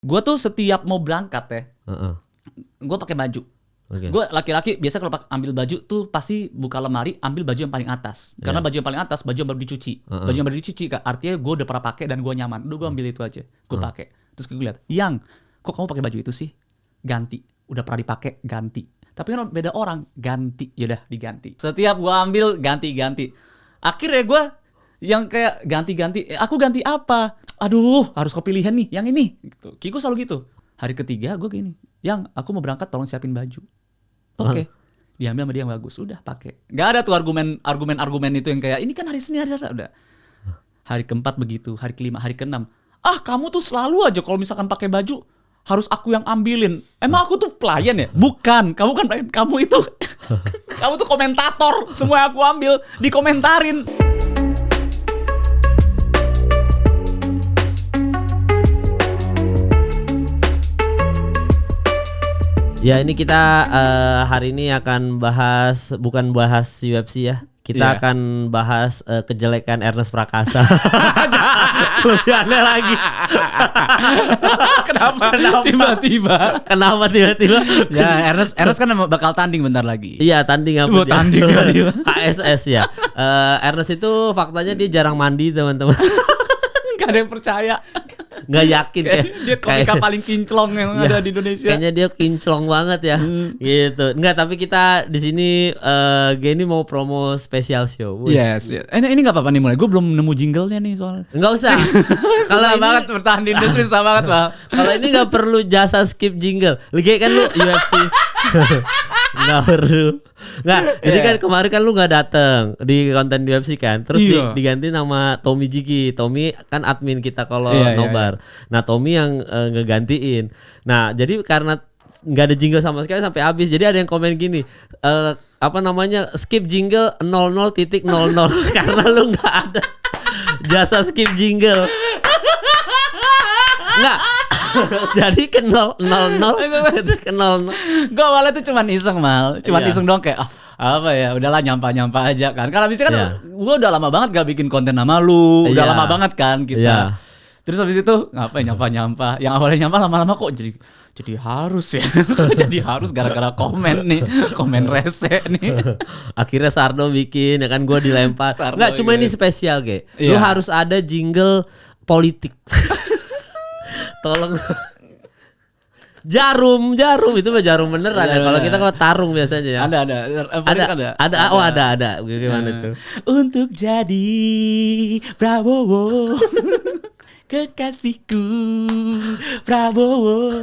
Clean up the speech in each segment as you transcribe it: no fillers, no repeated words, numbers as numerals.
Gue tuh setiap mau berangkat ya, gue pakai baju. Okay. Gue laki-laki biasa kalau ambil baju tuh pasti buka lemari, ambil baju yang paling atas. Karena baju yang paling atas, baju yang baru dicuci. Baju yang baru dicuci, artinya gue udah pernah pakai dan gue nyaman. Udah gue ambil itu aja, gue pakai. Terus gue lihat, yang kok kamu pakai baju itu sih? Ganti, udah pernah dipakai, ganti. Tapi kan beda orang, ganti, yaudah diganti. Setiap gue ambil ganti. Akhirnya gue yang kayak ganti-ganti, aku ganti apa? Aduh, harus kau pilihan nih, yang ini. Gitu. Kiko selalu gitu. Hari ketiga gue gini, yang aku mau berangkat tolong siapin baju. Oke. Diambil sama dia yang bagus, udah pakai. Gak ada tuh argumen itu yang kayak ini kan hari Senin, hari Selasa, udah. Hari keempat begitu, hari kelima, hari keenam. Kamu tuh selalu aja kalau misalkan pakai baju harus aku yang ambilin. Emang aku tuh pelayan ya? Bukan, kamu kan pelayan. Kamu itu kamu tuh komentator. Semua yang aku ambil dikomentarin. Ya ini kita hari ini akan bukan bahas UFC ya. Kita akan bahas kejelekan Ernest Prakasa. Lebih aneh lagi. Kenapa tiba-tiba? Kenapa tiba-tiba? Ya Ernest kan bakal tanding bentar lagi. Iya tanding apa? Tanding kali. KSS ya. Ernest itu faktanya dia jarang mandi teman-teman. Gak ada yang percaya. Nggak yakin dia komika paling kinclong yang ada di Indonesia. Kayaknya dia kinclong banget ya. Gitu. Enggak, tapi kita di sini Gini mau promo special show. Yes. Ini enggak apa-apa nih mulai. Gue belum nemu jinglenya nih soalnya. Enggak usah. Kalau banget bertahan di industri susah banget, Bang. Kalau ini enggak perlu jasa skip jingle. Lagi kan lu UFC. Enggak perlu. Nggak, jadi kan kemarin kan lu nggak dateng di konten UFC kan, terus diganti nama Tommy Jiki. Tommy kan admin kita kalau nobar. Nah Tommy yang ngegantiin. Nah jadi karena nggak ada jingle sama sekali sampai habis, jadi ada yang komen gini, skip jingle 00.00 karena lu nggak ada jasa skip jingle. Nggak. Jadi ke 000 ke 00. Gue awalnya tuh cuman iseng iseng doang kayak apa ya, udahlah nyampah aja kan. Karena abisnya kan gue udah lama banget gak bikin konten sama lu, udah lama banget kan kita. Terus habis itu ngapain nyampah. Yang awalnya nyampah lama-lama kok jadi harus ya. Jadi harus gara-gara komen rese nih. Akhirnya Sardo bikin ya kan, gue dilempar. Enggak, cuma ini spesial kayak. Lu harus ada jingle politik. Tolong. Jarum itu mah jarum beneran ya. Kalau kita kalau tarung biasanya ya. Ada. Gimana tuh? Untuk jadi Prabowo. Kekasihku Prabowo.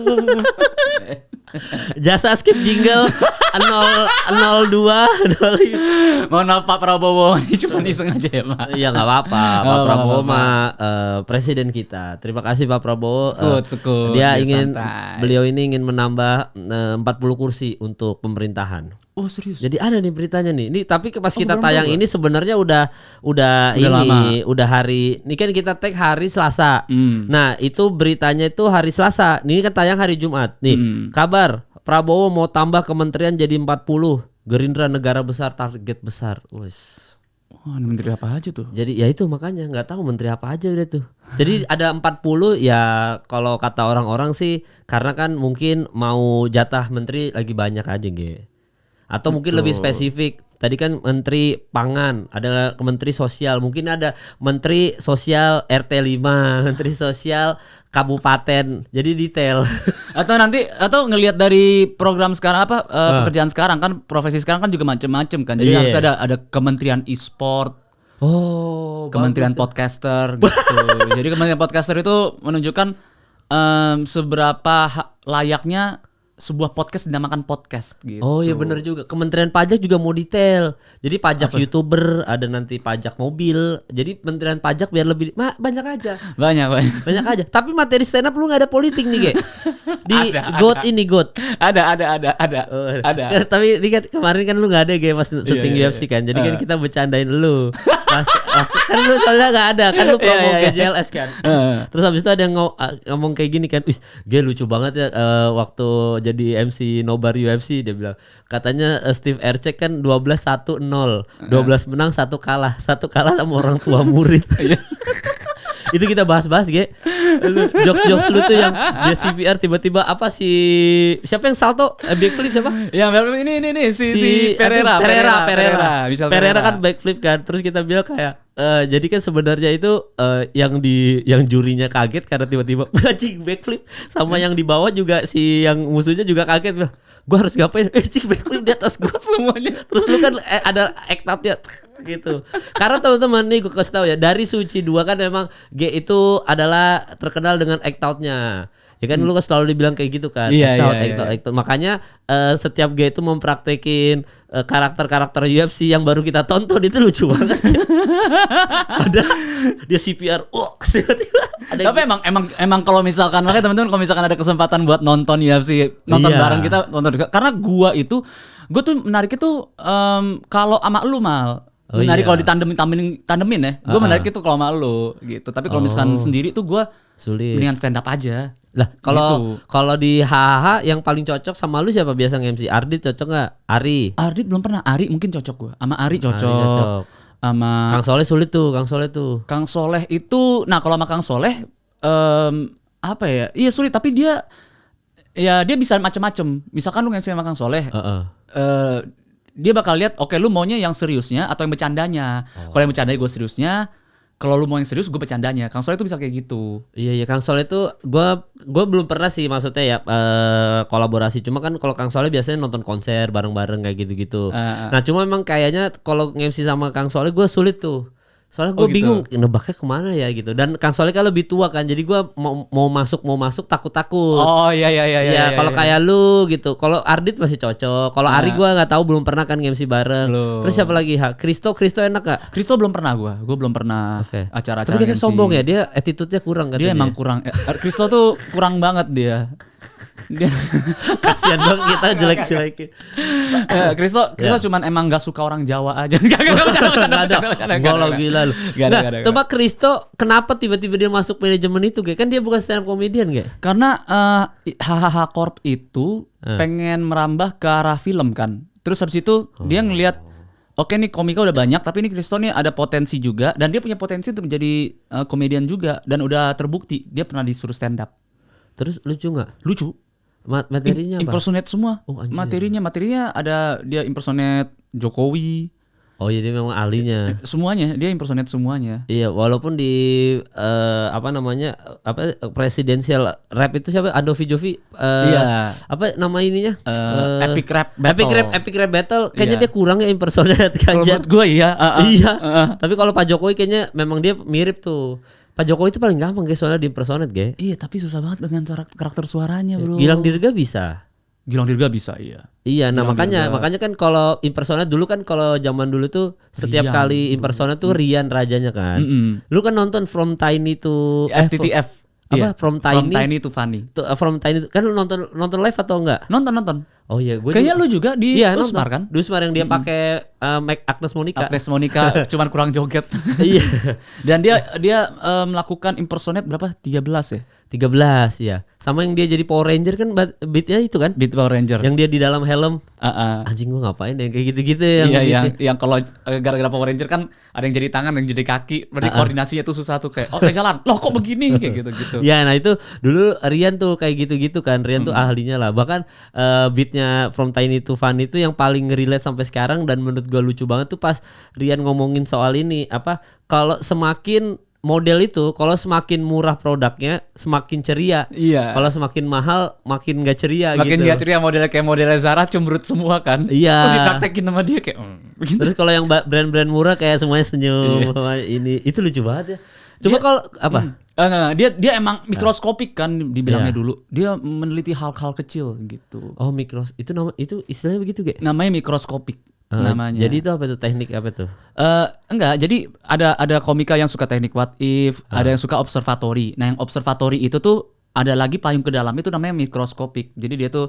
Jasa skip jingle 02. Mohon maaf Pak Prabowo, ini cuma iseng aja ya Pak. Iya nggak apa-apa. Pak Prabowo mah presiden kita. Terima kasih Pak Prabowo. Sekut. Beliau ini ingin menambah 40 kursi untuk pemerintahan. Oh serius? Jadi ada nih beritanya nih. Ini tapi pas kita tayang ini sebenarnya udah hari. Ini kan kita tag hari Selasa. Nah, itu beritanya itu hari Selasa. Ini kan tayang hari Jumat. Nih, kabar Prabowo mau tambah kementerian jadi 40. Gerindra negara besar, target besar. Wes. Wah, ini menteri apa aja tuh? Jadi ya itu makanya nggak tahu menteri apa aja udah tuh. Jadi ada 40 ya, kalau kata orang-orang sih karena kan mungkin mau jatah menteri lagi banyak aja gitu. Atau mungkin lebih spesifik. Tadi kan Menteri Pangan, ada Menteri Sosial, mungkin ada Menteri Sosial RT 5, Menteri Sosial Kabupaten. Jadi detail. Atau ngelihat dari program sekarang pekerjaan sekarang kan, profesi sekarang kan juga macam-macam kan. Jadi harus ada Kementerian E-sport. Kementerian podcaster gitu. Jadi Kementerian podcaster itu menunjukkan seberapa layaknya sebuah podcast dinamakan podcast gitu. Oh iya benar juga. Kementerian Pajak juga mau detail. Jadi pajak YouTuber, ada nanti pajak mobil. Jadi Kementerian Pajak biar lebih banyak aja. Banyak aja. Tapi materi stand up lu enggak ada politik nih, Ge. Di GOAT. Ada. Tapi ini kan kemarin kan lu enggak ada, Ge, pas syuting UFC kan. Jadi kan kita bercandain lu. Pas kan lu soalnya enggak ada, kan lu promo GJLS kan. Terus habis itu ada yang ngomong kayak gini kan. Wih, Ge lucu banget ya waktu jadi MC nobar UFC, dia bilang katanya Steve Ercek kan 12-1-0, 12 menang 1 kalah sama orang tua murid. Itu kita bahas-bahas, Ge. Jokes-jokes lu tuh yang dia CPR tiba-tiba apa sih? Siapa yang salto? Backflip siapa? Yang ini si Pereira. Michel Pereira kan backflip kan. Terus kita bilang kayak jadi kan sebenarnya itu yang jurinya kaget karena tiba-tiba anjing backflip, sama yang di bawah juga si yang musuhnya juga kaget. Gua harus ngapain? Cik backflip di atas gua semuanya. Terus lu kan ada act out-nya gitu. Karena teman-teman nih gue kasih tahu ya, dari Suci 2 kan memang G itu adalah terkenal dengan act out-nya. Ya kan lu kan selalu dibilang kayak gitu kan. Act out. Makanya setiap G itu mempraktekin karakter-karakter UFC yang baru kita tonton itu lucu banget. Ada dia CPR, tiba-tiba ada. Tapi emang kalau misalkan makanya teman-teman kalau misalkan ada kesempatan buat nonton UFC, nonton bareng kita nonton. Karena gua tuh menarik itu kalau sama lu Mal. Menarik kalau ditandemin ya. Gue menarik itu kalau sama lu gitu. Tapi kalau misalkan sendiri tuh gue sulit. Mendingan stand up aja. Lah kalau di HHH yang paling cocok sama lu siapa biasa nge-MC? Ardit cocok enggak? Ari belum pernah. Ari mungkin cocok gue. Sama Ari cocok. Sama Kang Soleh sulit tuh. Kang Soleh itu, nah kalau sama Kang Soleh apa ya? Iya sulit, tapi dia bisa macam-macam. Misalkan lu nge-MC sama Kang Soleh. Dia bakal lihat, oke, lu maunya yang seriusnya atau yang bercandanya. Kalau yang bercandanya gue seriusnya, kalau lu mau yang serius gue bercandanya. Kang Soleh itu bisa kayak gitu. Iya Kang Soleh itu gue belum pernah sih maksudnya ya kolaborasi. Cuma kan kalau Kang Soleh biasanya nonton konser bareng-bareng kayak gitu-gitu. Nah cuma memang kayaknya kalau nge-MC sama Kang Soleh gue sulit tuh. Soalnya gue bingung nebaknya kemana ya gitu. Dan Kang Soleh kan lebih tua kan, jadi gue mau masuk takut. Oh iya. Kalau kayak lu gitu. Kalau Ardit masih cocok. Kalau Ari gue nggak tahu, belum pernah kan MC bareng. Terus siapa lagi? Kristo enak gak? Kristo belum pernah gue belum pernah acara-acara. Tapi kayaknya sombong ya, dia attitude-nya kurang katanya. Dia emang kurang. Kristo tuh kurang banget dia. Kasian dong kita jelek-jelekin. Kristo cuman emang gak suka orang Jawa aja. Gak gila lu. Coba Kristo kenapa tiba-tiba dia masuk manajemen itu, kan dia bukan stand up comedian Karena HHH Corp itu pengen merambah ke arah film kan. Terus habis itu dia ngelihat, oke nih komika udah banyak, tapi ini Kristo nih ada potensi juga, dan dia punya potensi untuk menjadi komedian juga, dan udah terbukti dia pernah disuruh stand up. Terus lucu nggak? Lucu. Materinya apa? Impersonate semua. Materinya ada dia impersonate Jokowi. Oh iya, dia memang ahlinya. Semuanya, dia impersonate semuanya. Iya, walaupun di presidential rap itu siapa? Adovi Jovi. Apa nama ininya? Epic Rap Battle. Epic Rap Battle. Kayaknya dia kurang ya impersonate kan. Kalau menurut gue iya. Tapi kalau Pak Jokowi kayaknya memang dia mirip tuh. Pak Jokowi itu paling gampang soalnya di impersonate Iya, tapi susah banget dengan karakter suaranya, bro. Gilang Dirga bisa. Iya. Iya, nah makanya kan kalau impersonate dulu kan, kalau zaman dulu tuh setiap kali impersonate tuh Rian rajanya kan. Lu kan nonton From Tiny to FTTF. Apa? From Tiny to Funny. From Tiny kan lu nonton live atau enggak? Nonton. Oh iya, kayaknya lu juga di Usmar kan? Di Usmar yang dia pakai Agnes Monica. Cuman kurang joget. Iya. Dan dia melakukan impersonate berapa? 13 ya? 13 ya. Sama yang dia jadi Power Ranger kan, beatnya itu kan? Beat Power Ranger. Yang dia di dalam helm. Anjing gua ngapain yang kayak gitu-gitu yang kalau gara-gara Power Ranger kan ada yang jadi tangan, yang jadi kaki. Berarti koordinasinya tuh susah tuh, kayak oke jalan. Loh kok begini kayak gitu-gitu. Ya, nah itu dulu Rian tuh kayak gitu-gitu kan. Rian tuh ahlinya lah. Bahkan beatnya From Tiny to Funny itu yang paling relate sampai sekarang, dan menurut gua lucu banget tuh pas Rian ngomongin soal ini, kalau semakin model itu, kalau semakin murah produknya semakin ceria. Iya. Kalau semakin mahal makin gak ceria. Makin gak ceria, modelnya Zara cemberut semua kan. Iya. Terus dipraktekin sama dia kayak Terus kalau yang brand-brand murah kayak semuanya senyum. Ini itu lucu banget ya. Cuma kalau apa? Dia emang mikroskopik kan dibilangnya dulu. Dia meneliti hal-hal kecil gitu. Oh, itu istilahnya begitu namanya mikroskopik. Namanya. Jadi itu apa tuh, teknik apa tuh? Enggak, jadi ada komika yang suka teknik what if, ada yang suka observatory. Nah, yang observatory itu tuh ada lagi payung ke dalam, itu namanya mikroskopik. Jadi dia tuh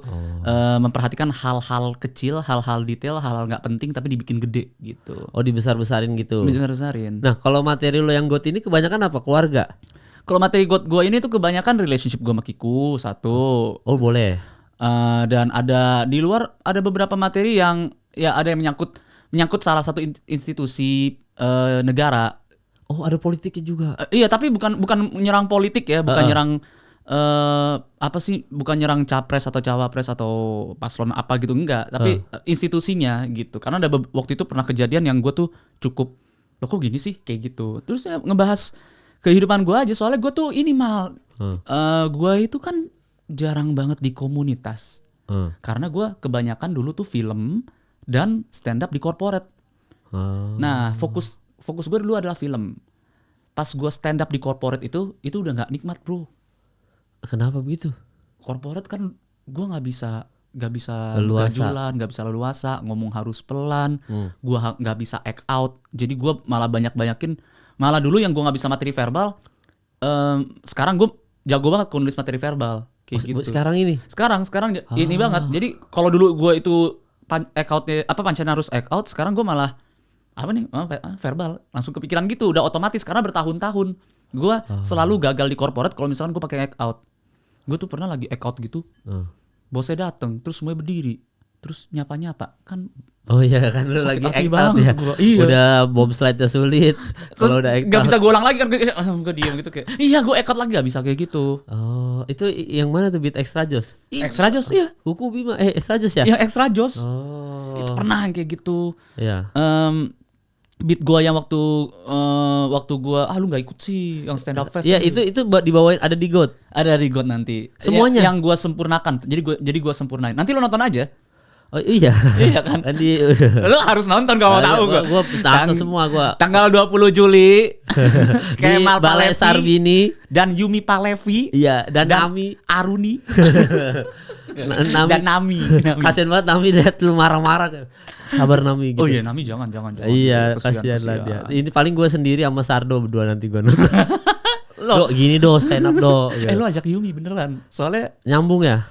memperhatikan hal-hal kecil, hal-hal detail, hal-hal nggak penting tapi dibikin gede gitu. Oh, dibesar-besarin gitu. Dibesar-besarin. Nah, kalau materi lo yang got ini kebanyakan apa? Keluarga? Kalau materi got gue ini tuh kebanyakan relationship gue sama Kiku satu. Oh, boleh. Dan ada di luar ada beberapa materi yang ya ada yang menyangkut salah satu institusi negara. Oh, ada politiknya juga. Iya, tapi bukan nyerang politik ya, bukan nyerang bukan nyerang capres atau cawapres atau paslon apa gitu, enggak, tapi institusinya gitu. Karena ada waktu itu pernah kejadian yang gue tuh cukup, loh kok gini sih kayak gitu. Terus saya ngebahas kehidupan gue aja, soalnya gue tuh ini gue itu kan jarang banget di komunitas. Karena gue kebanyakan dulu tuh film dan stand up di corporate. Nah, fokus gue dulu adalah film. Pas gue stand up di corporate itu udah nggak nikmat, bro. Kenapa begitu? Corporate kan gue nggak bisa leluasa, nggak bisa leluasa, ngomong harus pelan. Gue nggak bisa act out. Jadi gue malah banyakin. Malah dulu yang gue nggak bisa materi verbal, sekarang gue jago banget nulis materi verbal. Kayak gitu. Sekarang ini? Sekarang ini banget. Jadi kalau dulu gue itu act outnya pancen harus act out, sekarang gue malah verbal, langsung kepikiran gitu, udah otomatis karena bertahun-tahun gue selalu gagal di corporate kalau misalkan gue pakai act out. Gue tuh pernah lagi act out gitu, bosnya dateng, terus semuanya berdiri, terus nyapa kan. Oh iya kan lu lagi act out ya. Iya. Udah bom slide-nya sulit. Kalau udah act out gak bisa gue ulang lagi kan, gue diem gitu kayak, iya gue act out lagi, gak bisa kayak gitu. Oh, itu yang mana tuh beat Extra Joss? Extra Joss, iya. Kuku Bima, Extra Joss ya? Iya, Extra Joss. Oh. Itu pernah yang kayak gitu. Iya. Beat gue yang waktu gue lu nggak ikut sih yang stand up fest. Iya, itu dibawain ada di GOAT. Ada di GOAT nanti. Semuanya yang gue sempurnakan. Jadi gue sempurnain. Nanti lu nonton aja. Oh iya. Iya kan? Nanti lu harus nonton kalau mau tahu gue. Gua catat semua gua. Tanggal 20 Juli Kemal Balai Palevi Sarbini dan Yumi Palevi. Iya, dan Nami Aruni. Nami. Dan Nami. Kasian banget Nami lihat lu marah-marah. Sabar Nami gitu. Oh iya, Nami jangan. Iya, kasihan lah dia. Ini paling gue sendiri sama Sardo berdua nanti gue nonton. Do, gini do, stand up do. Gitu. Lu ajak Yumi beneran. Soalnya nyambung ya?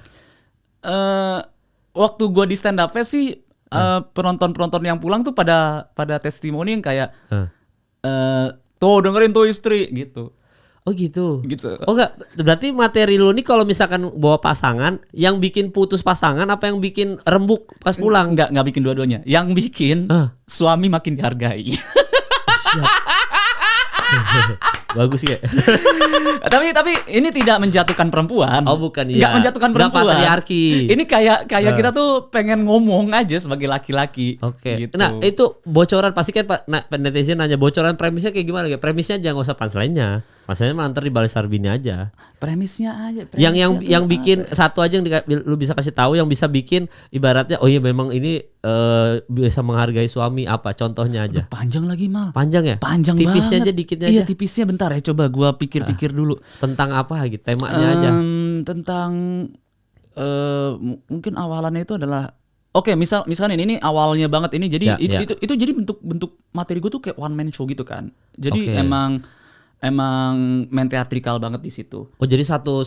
Waktu gue di stand up fest sih penonton yang pulang tuh pada testimoni yang kayak tuh dengerin tuh istri gitu. Oh gitu. Gitu. Oh enggak, berarti materi lu nih kalau misalkan bawa pasangan, yang bikin putus pasangan apa yang bikin rembuk pas pulang? Enggak bikin dua-duanya. Yang bikin suami makin dihargai. Siap. Bagus ya. tapi ini tidak menjatuhkan perempuan. Oh bukan ya. Enggak menjatuhkan perempuan. Enggak patriarki. Ini kayak kita tuh pengen ngomong aja sebagai laki-laki. Oke. Gitu. Nah, itu bocoran pasti kan netizen nanya bocoran premisnya kayak gimana ya? Premisnya jangan usah punchline-nya. Maksudnya ntar di Balai Sarbini aja. Premisnya aja. Yang bikin satu aja yang lu bisa kasih tahu yang bisa bikin ibaratnya oh iya memang ini bisa menghargai suami apa contohnya aja. Panjang lagi Mal. Panjang ya? Panjang tipisnya banget. Aja dikitnya iya, aja. Iya tipisnya bentar ya coba gua pikir-pikir dulu. Tentang apa gitu temanya aja. Tentang mungkin awalannya itu adalah oke, misalnya ini awalnya banget ini jadi itu jadi bentuk materi gue tuh kayak one man show gitu kan. Jadi emang main teatrikal banget di situ. Oh jadi satu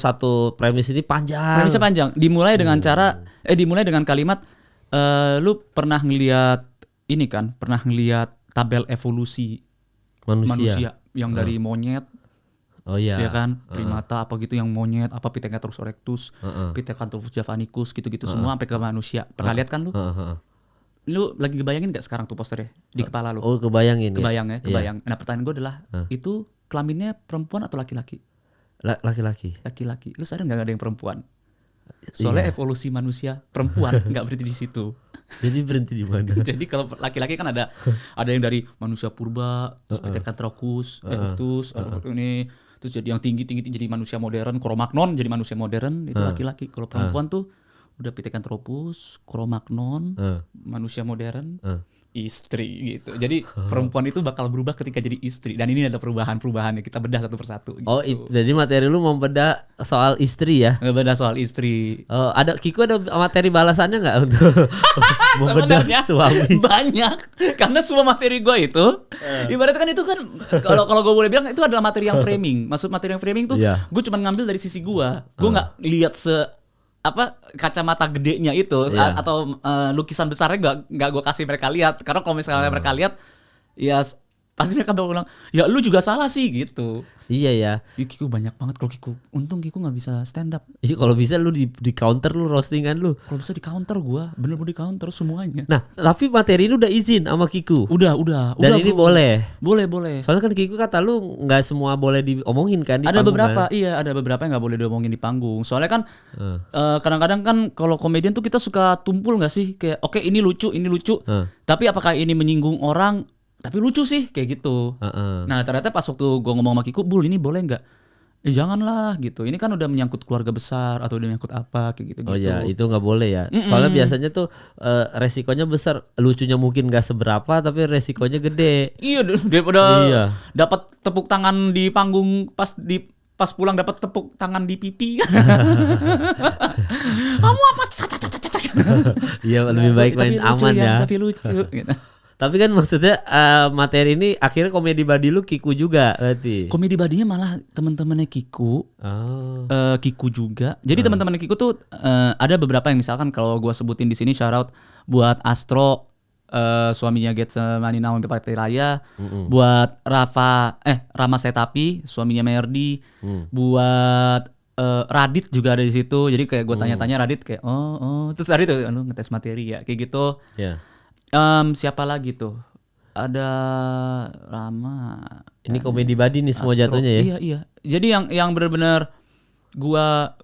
premis ini panjang. Premisnya panjang. Dimulai dengan kalimat lu pernah ngelihat ini kan? Pernah ngelihat tabel evolusi manusia yang dari monyet. Oh iya. Ya kan? Primata apa gitu yang monyet, apa Pithecanthropus erectus, Pithecanthropus javanicus gitu-gitu semua sampai ke manusia. Pernah lihat kan lu? Lu lagi kebayangin gak sekarang tuh posternya di kepala lu? Oh kebayangin. Kebayang. Nah pertanyaan gue adalah itu kelaminnya perempuan atau laki-laki? Laki-laki. Laki-laki. Lu sadar nggak ada yang perempuan? Soalnya evolusi manusia perempuan nggak berhenti di situ. Jadi berhenti di mana? Jadi kalau laki-laki kan ada yang dari manusia purba, terus Pithecanthropus, ini, terus jadi yang tinggi jadi manusia modern, Cro-Magnon jadi manusia modern itu laki-laki. Kalau perempuan tuh udah Pithecanthropus, Cro-Magnon, manusia modern. Istri gitu. Jadi perempuan itu bakal berubah ketika jadi istri dan ini ada perubahannya kita bedah satu persatu gitu. Oh jadi materi lu mau bedah soal istri ya? Bedah soal istri. Ada Kiko ada materi balasannya nggak untuk membedah suami? Banyak karena semua materi gue itu ibaratnya kan itu kan kalau gue boleh bilang itu adalah materi yang framing. Maksud materi yang framing tuh gue cuma ngambil dari sisi gue nggak lihat kacamata gedenya itu atau lukisan besarnya nggak gue kasih mereka lihat karena kalau misalnya mereka lihat ya pasti mereka bakal bilang, ya lu juga salah sih gitu. Iya ya. Kiku banyak banget kalau Kiku. Untung Kiku nggak bisa stand up. Jadi kalau bisa lu di counter lu roastingan lu. Kalau bisa di counter gua, bener-bener di counter semuanya. Nah, tapi materi ini udah izin sama Kiku. Udah. Dan ini bro. boleh. Boleh. Soalnya kan Kiku kata lu nggak semua boleh diomongin kan di Ada panggung, beberapa, kan? iya ada beberapa yang nggak boleh diomongin di panggung. Soalnya kan kadang-kadang kan kalau komedian tuh kita suka tumpul nggak sih, kayak oke, ini lucu, tapi apakah ini menyinggung orang? Tapi lucu sih kayak gitu. Nah ternyata pas waktu gue ngomong sama Kiku, Bul ini boleh nggak? Janganlah gitu. Ini kan udah menyangkut keluarga besar atau udah menyangkut apa kayak gitu. Oh ya, itu nggak boleh ya. Soalnya biasanya tuh resikonya besar. Lucunya mungkin nggak seberapa, tapi resikonya gede. Iya, daripada dapat tepuk tangan di panggung pas pulang dapat tepuk tangan di pipi. Kamu apa? Iya, lebih baik main aman ya. Tapi lucu. Gitu. Tapi kan maksudnya materi ini akhirnya komedi body lu Kiku juga berarti. Komedi badinya malah teman-temannya Kiku. Kiku juga. Jadi teman-temannya Kiku tuh ada beberapa yang misalkan kalau gua sebutin di sini, shout out buat Astro, suaminya Getsemani Naomi Pati Raya, buat Rama Setapi, suaminya Merdi, buat Radit juga ada di situ. Jadi kayak gua tanya-tanya Radit kayak terus Radit tuh ngetes materi ya kayak gitu. Yeah. Siapa lagi tuh? Ada Rama. Ini komedi body nih semua Astro. jatuhnya ya. Iya. Jadi yang benar-benar gua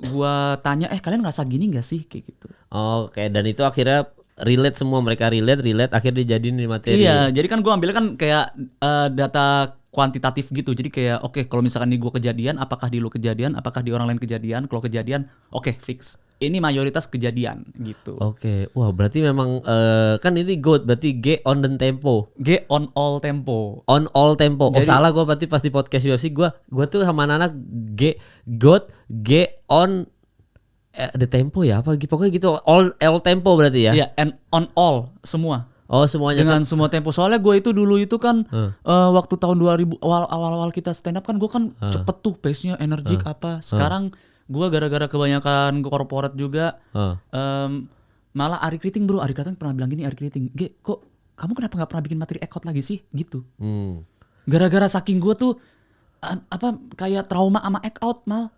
tanya, kalian ngerasa gini nggak sih kayak gitu? Oh, kayak dan itu akhirnya relate semua, mereka relate akhirnya dijadiin di materi. Iya, jadi kan gua ambilnya kan kayak data kuantitatif gitu. Jadi kayak oke, kalau misalkan di gua kejadian, apakah di lu kejadian, apakah di orang lain kejadian? Kalau kejadian, oke, fix. Ini mayoritas kejadian gitu. Oke. Wah, berarti memang kan ini GOAT, berarti G on the tempo. G on all tempo. On all tempo. Jadi, salah gue berarti pas di podcast UFC gua tuh sama anak GOAT G on the tempo ya apa pokoknya gitu, all tempo berarti ya. Iya, and on all semua. Oh, semuanya dengan semua tempo. Soalnya gue itu dulu itu kan waktu tahun 2000 awal-awal kita stand up kan gue kan cepet tuh pace-nya, energik apa. Sekarang gue gara-gara kebanyakan corporate juga malah Ari Kriting bro. Ari Kriting pernah bilang gini, Ari Kriting, kok kamu kenapa gak pernah bikin materi act out lagi sih gitu. Gara-gara saking gue tuh kayak trauma sama act out mal.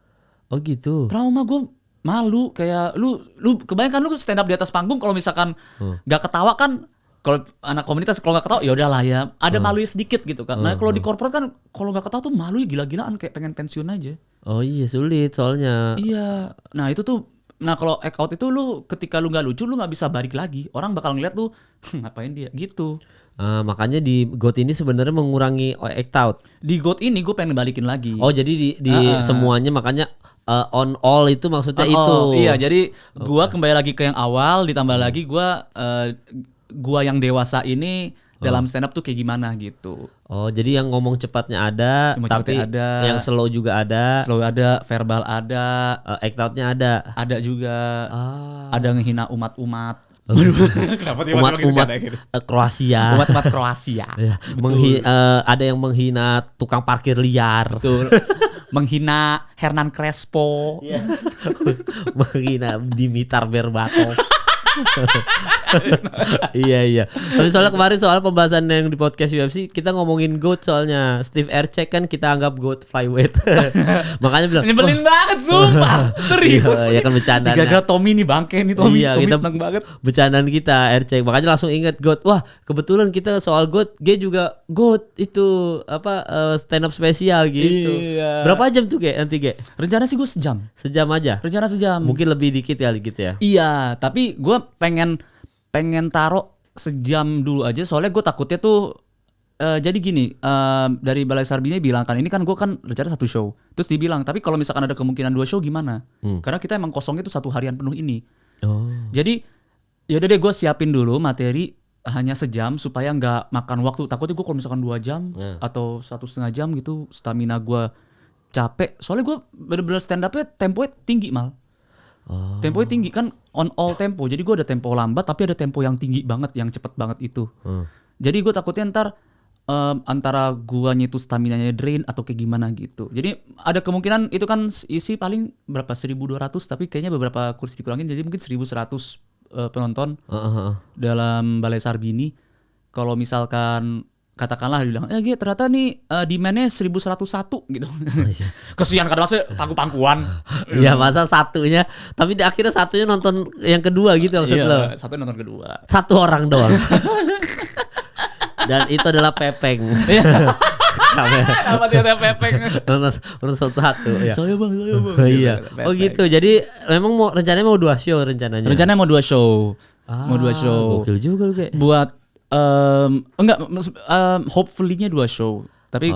Oh gitu. Trauma, gue malu kayak lu kebayangkan lu stand up di atas panggung kalau misalkan gak ketawa kan, kalau anak komunitas kalau gak ketawa ya udahlah ya, ada malunya sedikit gitu kan. Nah kalau di corporate kan kalau gak ketawa tuh malu gila-gilaan kayak pengen pensiun aja. Oh iya, sulit soalnya. Iya. Nah itu tuh, kalau act out itu lu ketika lu gak lucu lu gak bisa balik lagi. Orang bakal ngeliat lu ngapain dia gitu. Makanya di GOAT ini sebenarnya mengurangi act out. Di GOAT ini gue pengen balikin lagi. Oh jadi di semuanya makanya on all itu maksudnya itu. Iya, jadi gue kembali lagi ke yang awal, ditambah lagi gue yang dewasa ini dalam stand up tuh kayak gimana gitu. Oh, jadi yang ngomong cepatnya ada, tapi ada, yang slow juga ada. Slow ada, verbal ada, act outnya ada. Ada juga. Ada ngehina umat-umat. Kenapa umat Kroasia. Umat Kroasia. Ada yang menghina tukang parkir liar. Betul. Menghina Hernan Crespo. Menghina Dimitar Berbatov. Iya. Tapi soalnya kemarin soal pembahasan yang di podcast UFC kita ngomongin GOAT, soalnya Steve Erceg kan kita anggap GOAT flyweight. Makanya bilang nyebelin banget sumpah. Serius. Iya kan bercandaan. Gara-gara Tommy nih bangke nih Tommy. Iya, Tommy kita seneng banget. Bercandaan kita Erceg. Makanya langsung inget GOAT. Wah, kebetulan kita soal GOAT, G juga GOAT itu stand up spesial gitu. Iya. Berapa jam tuh nanti Rencana sih gue sejam. Sejam aja. Rencana sejam. Mungkin lebih dikit kali gitu ya. Iya, tapi gue pengen taruh sejam dulu aja, soalnya gue takutnya tuh jadi gini, dari Balai Sarbini bilang kan, ini kan gue kan rencana 1 show, terus dibilang tapi kalau misalkan ada kemungkinan 2 show gimana? Karena kita emang kosongnya tuh 1 harian penuh ini. Jadi yaudah deh gue siapin dulu materi hanya sejam supaya nggak makan waktu. Takutnya gue kalau misalkan 2 jam atau 1,5 jam gitu, stamina gue capek. Soalnya gue bener-bener stand up-nya temponya tinggi mal. Temponya tinggi kan, on all tempo. Jadi gue ada tempo lambat tapi ada tempo yang tinggi banget, yang cepet banget itu. Jadi gue takutnya ntar antara guanya itu staminanya drain atau kayak gimana gitu. Jadi ada kemungkinan itu kan isi paling berapa 1.200, tapi kayaknya beberapa kursi dikurangin jadi mungkin 1.100 penonton dalam Balai Sarbini. Kalau misalkan katakanlah dia bilang, Gi ternyata nih demand-nya 1101 gitu. Kesian kan maksudnya pangku-pangkuan. Iya masa satunya, tapi di akhirnya satunya nonton yang kedua gitu maksud lo? Satu nonton kedua. Satu orang doang. Dan itu adalah Pepeng. Apa dia Pepeng? Nonton satu ya. Saya bang. Iya. Oh gitu. Jadi memang rencananya mau 2 show rencananya. Rencananya mau 2 show. Mau 2 show. Gokil juga lu kayak. Buat hopefully-nya 2 show. Tapi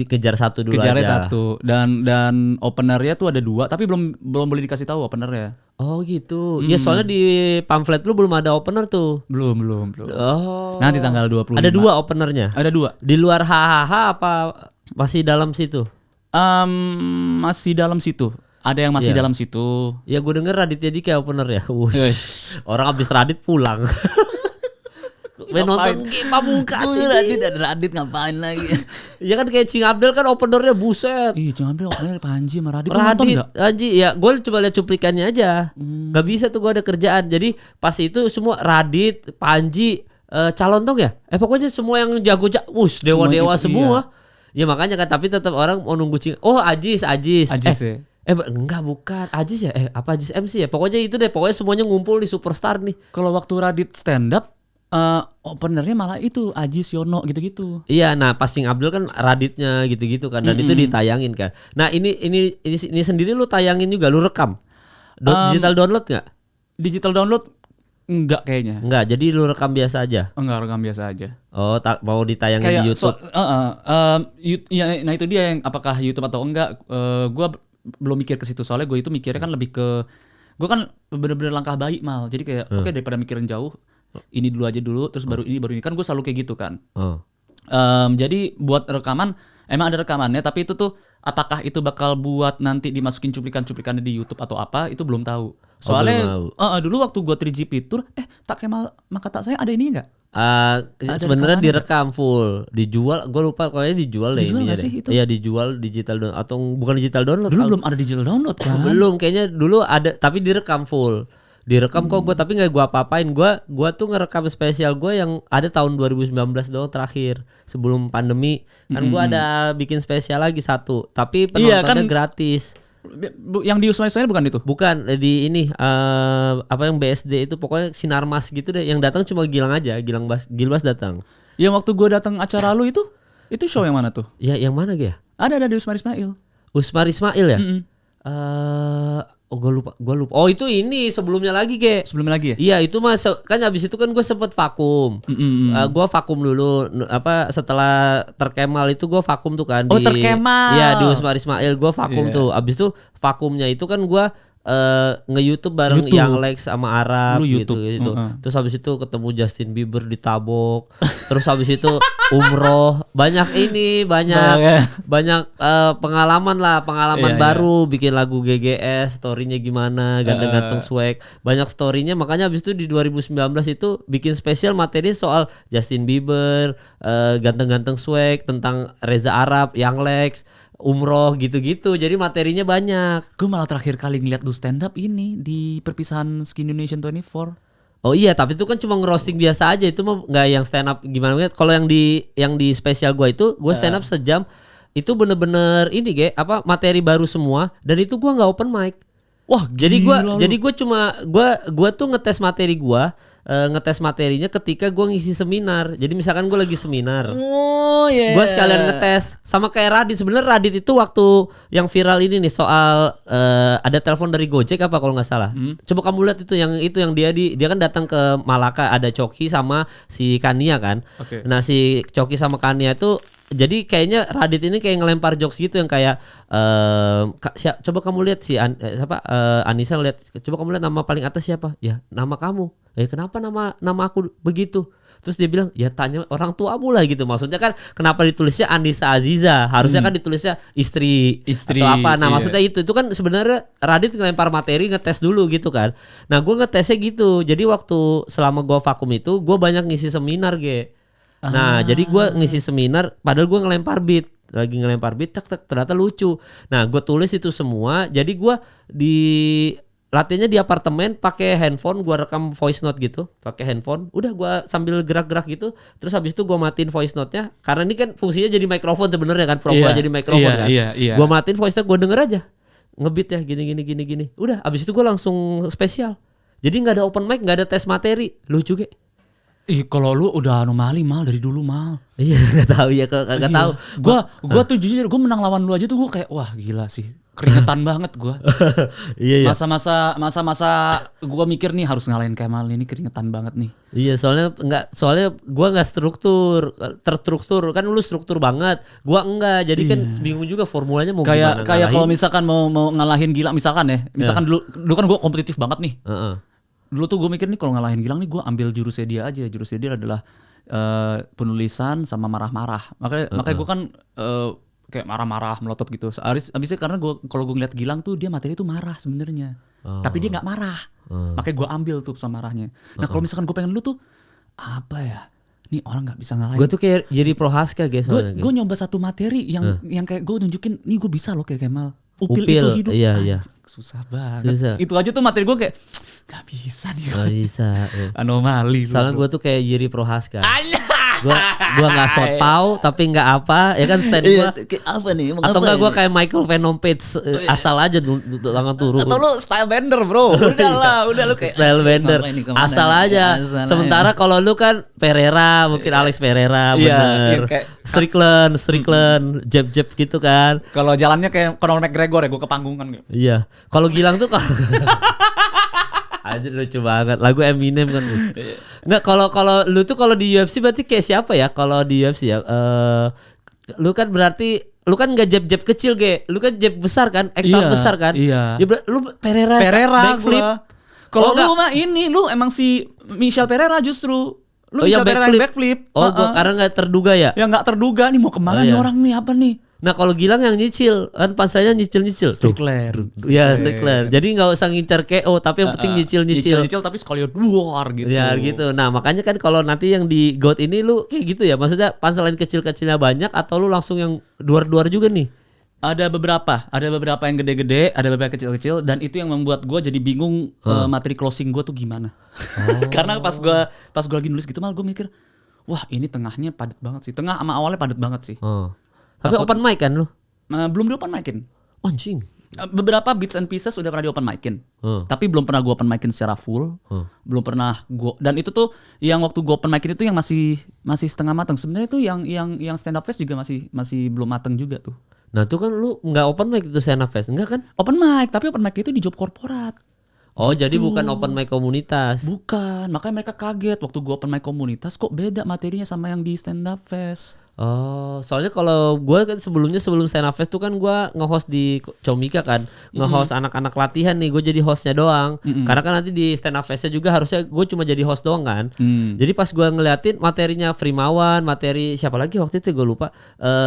dikejar satu dulu kejarnya aja. satu dan openernya tuh ada 2 tapi belum boleh dikasih tahu openernya. Oh gitu. Ya soalnya di pamflet lu belum ada opener tuh. Belum. Oh. Nanti tanggal 25. Ada 2 openernya. Ada 2. Di luar hahaha apa masih dalam situ? Masih dalam situ. Ada yang masih dalam situ. Ya gue denger Raditya Dika opener ya. Orang abis Radit pulang. Main nonton game Pamungkas ini. Radit ngapain lagi? Ya kan kayak Cing Abdel kan openernya buset. Ih, Cing Abdel openernya Panji sama Radit. Radit Anji ya gue coba lihat cuplikannya aja. Gak bisa tuh gue ada kerjaan. Jadi pas itu semua Radit, Panji, Calontong ya. Pokoknya semua yang jago-jago, dewa-dewa gitu, semua. Iya. Ya makanya kan tapi tetap orang mau nunggu Cing. Oh Ajis ya. Enggak bukan Ajis ya. Apa Ajis MC ya. Pokoknya itu deh. Pokoknya semuanya ngumpul di Superstar nih. Kalau waktu Radit stand up openernya malah itu Ajis Yono gitu-gitu. Iya, nah Passing Abdul kan Raditnya gitu-gitu kan dan itu ditayangin kan. Nah, ini sendiri lu tayangin juga, lu rekam. Digital download enggak? Digital download enggak kayaknya. Enggak, jadi lu rekam biasa aja. Enggak, rekam biasa aja. Oh, mau ditayangin kayak di YouTube. Nah itu dia yang apakah YouTube atau enggak, gua belum mikir ke situ soalnya gue itu mikirnya kan lebih ke gue kan bener-bener langkah baik mal. Jadi kayak oke, daripada mikirin jauh ini dulu aja dulu terus baru ini kan gue selalu kayak gitu kan. Jadi buat rekaman emang ada rekamannya tapi itu tuh apakah itu bakal buat nanti dimasukin cuplikan-cuplikannya di YouTube atau apa itu belum tahu. Soalnya dulu waktu gue 3GP tour tak Kemal maka tak saya ada ini enggak? Sebenarnya direkam full, dijual. Gue lupa kayaknya dijual deh ini deh. Iya dijual digital download atau bukan digital download. Dulu belum ada digital download kan? Belum, kayaknya dulu ada tapi direkam full. Direkam kok gue tapi nggak gue apa-apain. Gue tuh ngerekam spesial gue yang ada tahun 2019 doang terakhir sebelum pandemi kan gue ada bikin spesial lagi satu tapi penontonnya gratis. Yang di Usmai bukan itu? Bukan di ini apa yang BSD itu pokoknya Sinarmas gitu deh. Yang datang cuma Gilang aja, Gilbas datang. Yang waktu gue datang acara lu itu show yang mana tuh? Ya yang mana ya? Ada di Usmar Ismail. Usmar Ismail ya? Gue lupa. Oh itu ini sebelumnya lagi Sebelumnya lagi ya? Iya itu mas kan habis itu kan gue sempet vakum. Gue vakum dulu setelah Terkemal itu gue vakum tuh kan. Terkemal. Iya di Usmar Ismail gue vakum tuh. Abis itu vakumnya itu kan gue nge-YouTube bareng Yang Lex sama Arab gitu. Terus habis itu ketemu Justin Bieber di Tabok. Terus habis itu umroh. Banyak pengalaman baru. Bikin lagu GGS, story-nya gimana, ganteng-ganteng swag. Banyak story-nya makanya habis itu di 2019 itu bikin spesial materi soal Justin Bieber, ganteng-ganteng swag, tentang Reza Arab, Yang Lex, umroh gitu-gitu. Jadi materinya banyak. Gue malah terakhir kali ngeliat lu stand up ini di perpisahan Skin Indonesian 24. Oh iya, tapi itu kan cuma ngerosting biasa aja. Itu mah nggak yang stand up gimana. Kalau yang di spesial gue itu, gue stand up sejam. Itu bener-bener ini materi baru semua. Dan itu gue nggak open mic. Wah, jadi gue cuma gue tuh ngetes materi gue. Ngetes materinya ketika gue ngisi seminar. Jadi misalkan gue lagi seminar, gue sekalian ngetes sama kayak Radit. Sebenarnya Radit itu waktu yang viral ini nih soal ada telepon dari Gojek apa kalau nggak salah. Coba kamu lihat itu yang dia kan datang ke Malaka, ada Coki sama si Kania kan. Nah si Coki sama Kania itu jadi kayaknya Radit ini kayak ngelempar jokes gitu yang kayak coba kamu lihat si Anissa lihat, coba kamu lihat nama paling atas siapa? Ya nama kamu. Kenapa nama aku begitu? Terus dia bilang ya tanya orang tuamu lah gitu. Maksudnya kan kenapa ditulisnya Anissa Aziza? Harusnya kan ditulisnya istri atau apa. Nah maksudnya itu kan sebenarnya Radit ngelempar materi, ngetes dulu gitu kan. Nah gue ngetesnya gitu. Jadi waktu selama gue vakum itu gue banyak ngisi seminar Nah jadi gue ngisi seminar padahal gue ngelempar beat. Lagi ngelempar beat ternyata lucu. Nah gue tulis itu semua. Jadi gue di latihannya di apartemen pakai handphone, gua rekam voice note gitu, pakai handphone. Udah gua sambil gerak-gerak gitu, terus habis itu gua matiin voice note-nya karena ini kan fungsinya jadi mikrofon sebenarnya kan, pura-pura jadi mikrofon kan. Gua matiin voice note, gua denger aja. Ngebeat ya gini. Udah, habis itu gua langsung spesial. Jadi enggak ada open mic, enggak ada tes materi. Lucu ge. Ih, kalau lu udah anomali Mal dari dulu Mal. Iya, enggak tahu ya, enggak tahu. Gua tuh jujur gua menang lawan lu aja tuh gua kayak wah gila sih. Keringetan banget gua. Iya. Masa-masa gua mikir nih harus ngalahin Kemal ini keringetan banget nih. Iya, soalnya gua enggak terstruktur. Kan lu struktur banget. Gua enggak. Jadi kan bingung juga formulanya mau gimana. Kayak kalau misalkan mau ngalahin Gilang misalkan ya. Misalkan dulu kan gua kompetitif banget nih. Dulu tuh gue mikir nih kalau ngalahin Gilang nih gue ambil jurusnya dia aja. Jurusnya dia adalah penulisan sama marah-marah. Makanya gue kan kayak marah-marah melotot gitu. Abisnya karena kalau gue ngeliat Gilang tuh dia materi tuh marah sebenarnya. Tapi dia nggak marah. Makanya gue ambil tuh sama marahnya. Nah kalau misalkan gue pengen lu tuh apa ya? Nih orang nggak bisa ngalahin. Gue tuh kayak jadi Prohaska guys. Gue nyoba satu materi yang kayak gue nunjukin nih gue bisa loh kayak Kemal. Upil itu hidup. Iya. Susah banget. Itu aja tuh materi gue kayak gak bisa nih. Gak bisa. Anomali. Soalnya gue tuh kayak Yuri Prohaska. Gua nggak sotau tapi nggak apa ya kan stand gue. Apa nih? Atau nggak gue kayak Michael Venom Page asal aja tangan turun. Atau lu style bender bro. Udah lu kayak style bender asal aja. Sementara kalau lu kan Pereira mungkin Alex Pereira bener. Strickland, jab gitu kan. Kalau jalannya kayak Conor McGregor ya, gue ke panggung kan. Iya. Kalau Gilang tuh aja lucu banget. Lagu Eminem kan. Enggak, kalau lu tuh kalau di UFC berarti kayak siapa ya? Kalau di UFC ya lu kan berarti lu kan enggak jab kecil ge. Lu kan jab besar kan? Besar kan? Iya. Ya lu Pereira backflip. Kalau lu mah ini lu emang si Michel Pereira justru. Lu Michel Pereira backflip. Gua karena enggak terduga ya. Ya enggak terduga nih mau kemana nih orang nih apa nih? Nah kalau Gilang yang nyicil kan pasalnya nyicil Strickland. Iya Strickland. Jadi nggak usah ngincar KO tapi yang penting nyicil tapi sekali luar gitu. Ya gitu. Nah makanya kan kalau nanti yang di GOAT ini lu kayak gitu ya. Maksudnya punchline kecil-kecilnya banyak atau lu langsung yang duar juga nih? Ada beberapa yang gede-gede, ada beberapa kecil-kecil dan itu yang membuat gue jadi bingung materi closing gue tuh gimana. Karena pas gue lagi nulis gitu malah gue mikir, wah ini tengahnya padat banget sih. Tengah sama awalnya padat banget sih. Tapi open mic kan lu? Belum di open micin. Anjing. Beberapa bits and pieces udah pernah di open micin. Tapi belum pernah gue open micin secara full. Belum pernah gue. Dan itu tuh yang waktu gue open micin itu yang masih setengah matang. Sebenarnya tuh yang stand up fest juga masih belum matang juga tuh. Nah tuh kan lu nggak open mic itu stand up fest, enggak kan? Open mic, tapi open mic itu di job korporat. Oh gitu. Jadi bukan open mic komunitas. Bukan, makanya mereka kaget waktu gue open mic komunitas kok beda materinya sama yang di stand up fest. Oh, soalnya kalau gue kan sebelum stand up fest tuh kan gue nge-host di Comika kan, nge-host anak-anak latihan nih, gue jadi hostnya doang. Karena kan nanti di stand up festnya juga harusnya gue cuma jadi host doang kan. Jadi pas gue ngeliatin materinya Frimawan, materi siapa lagi waktu itu gue lupa,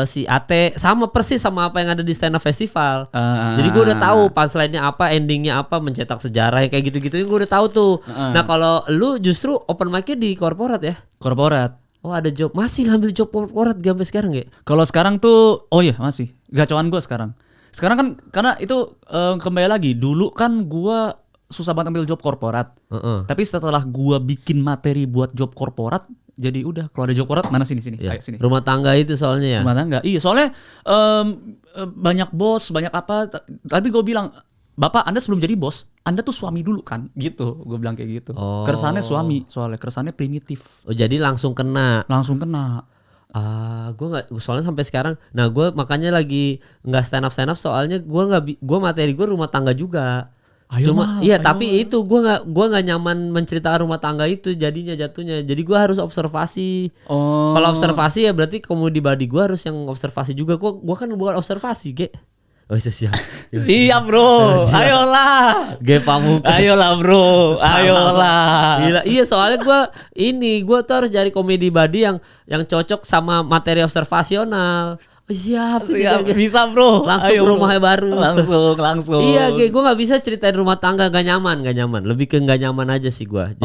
si Ate sama persis sama apa yang ada di stand up festival. Jadi gue udah tahu punchline-nya apa, endingnya apa, mencetak sejarah kayak gitu-gitu gue udah tahu tuh. Nah kalau lu justru open mic-nya di korporat ya? Korporat. Oh ada job, masih ngambil job korporat sampai sekarang ya? Kalau sekarang tuh, oh iya masih, gacoan gue sekarang. Sekarang kan karena itu kembali lagi, dulu kan gue susah banget ambil job korporat. Tapi setelah gue bikin materi buat job korporat, jadi udah kalau ada job korporat mana sini ya. Ayo sini. Rumah tangga itu soalnya ya? Rumah tangga, iya soalnya banyak bos, banyak apa, tapi gue bilang, Bapak Anda sebelum jadi bos, Anda tuh suami dulu kan, gitu. Gue bilang kayak gitu. Keresahannya suami, soalnya keresahannya primitif. Oh jadi langsung kena. Gue nggak, soalnya sampai sekarang. Nah gue makanya lagi nggak stand up soalnya gue materi gue rumah tangga juga. Tapi itu gue nggak nyaman menceritakan rumah tangga itu jatuhnya. Jadi gue harus observasi. Kalau observasi ya berarti komedi body gue harus yang observasi juga. Gue kan bukan observasi, ge. Oh siap. Siap bro. Ayolah. Pamungkas. Ayolah bro. Ayolah. Gila. Iya soalnya gue tuh harus cari komedi body yang cocok sama materi observasional. Siap, bisa bro. Langsung Ayo, rumahnya baru. Langsung. Iya, gue nggak bisa ceritain rumah tangga gak nyaman. Lebih ke gak nyaman aja sih gue.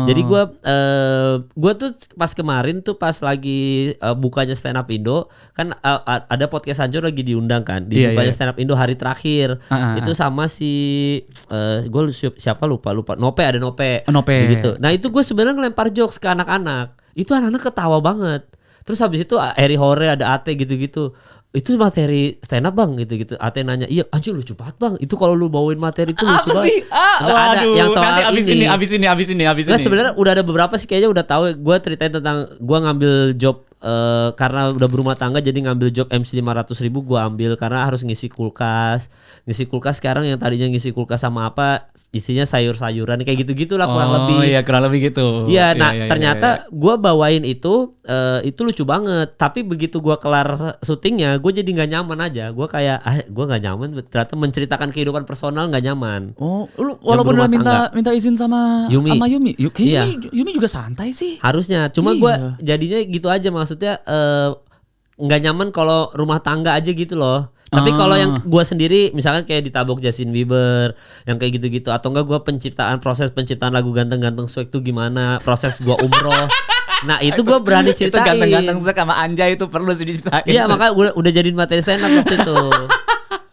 Jadi gue tuh pas kemarin tuh pas lagi bukanya Stand Up Indo kan ada podcast Anjur lagi diundang kan di bukanya Stand Up Indo hari terakhir. Itu sama si gue siapa lupa Nope ada Nope. Gitu. Nah itu gue sebenarnya ngelempar jokes ke anak-anak. Itu anak-anak ketawa banget. Terus habis itu Eri Hore ada Ate gitu-gitu. Itu materi stand up bang gitu-gitu. Ate nanya, iya anjir lucu banget bang. Itu kalau lu bawain materi itu lucu banget. Nggak ada yang soal abis ini. Nah sebenarnya udah ada beberapa sih kayaknya udah tahu. Gue ceritain tentang gue ngambil job karena udah berumah tangga jadi ngambil job MC 500.000 gue ambil karena harus ngisi kulkas sekarang yang tadinya ngisi kulkas sama apa isinya sayur-sayuran kayak gitu-gitulah kurang lebih. Iya kurang lebih gitu. Iya ternyata gue bawain itu lucu banget tapi begitu gue kelar syutingnya gue jadi nggak nyaman aja. Gue kayak gue nggak nyaman ternyata menceritakan kehidupan personal nggak nyaman. Lu walaupun udah minta izin sama Yumi. Kayaknya Yumi juga santai sih. Harusnya cuma gue jadinya gitu aja maksudnya nggak nyaman kalau rumah tangga aja gitu loh. Tapi kalau yang gue sendiri misalkan kayak ditabok Justin Bieber yang kayak gitu-gitu atau enggak gue proses penciptaan lagu ganteng-ganteng swag tuh gimana, proses gue umroh. Nah itu gue berani ceritain. Itu ganteng-ganteng swag sama Anjay itu perlu sih diceritain. Iya makanya udah jadiin materi stand up waktu itu.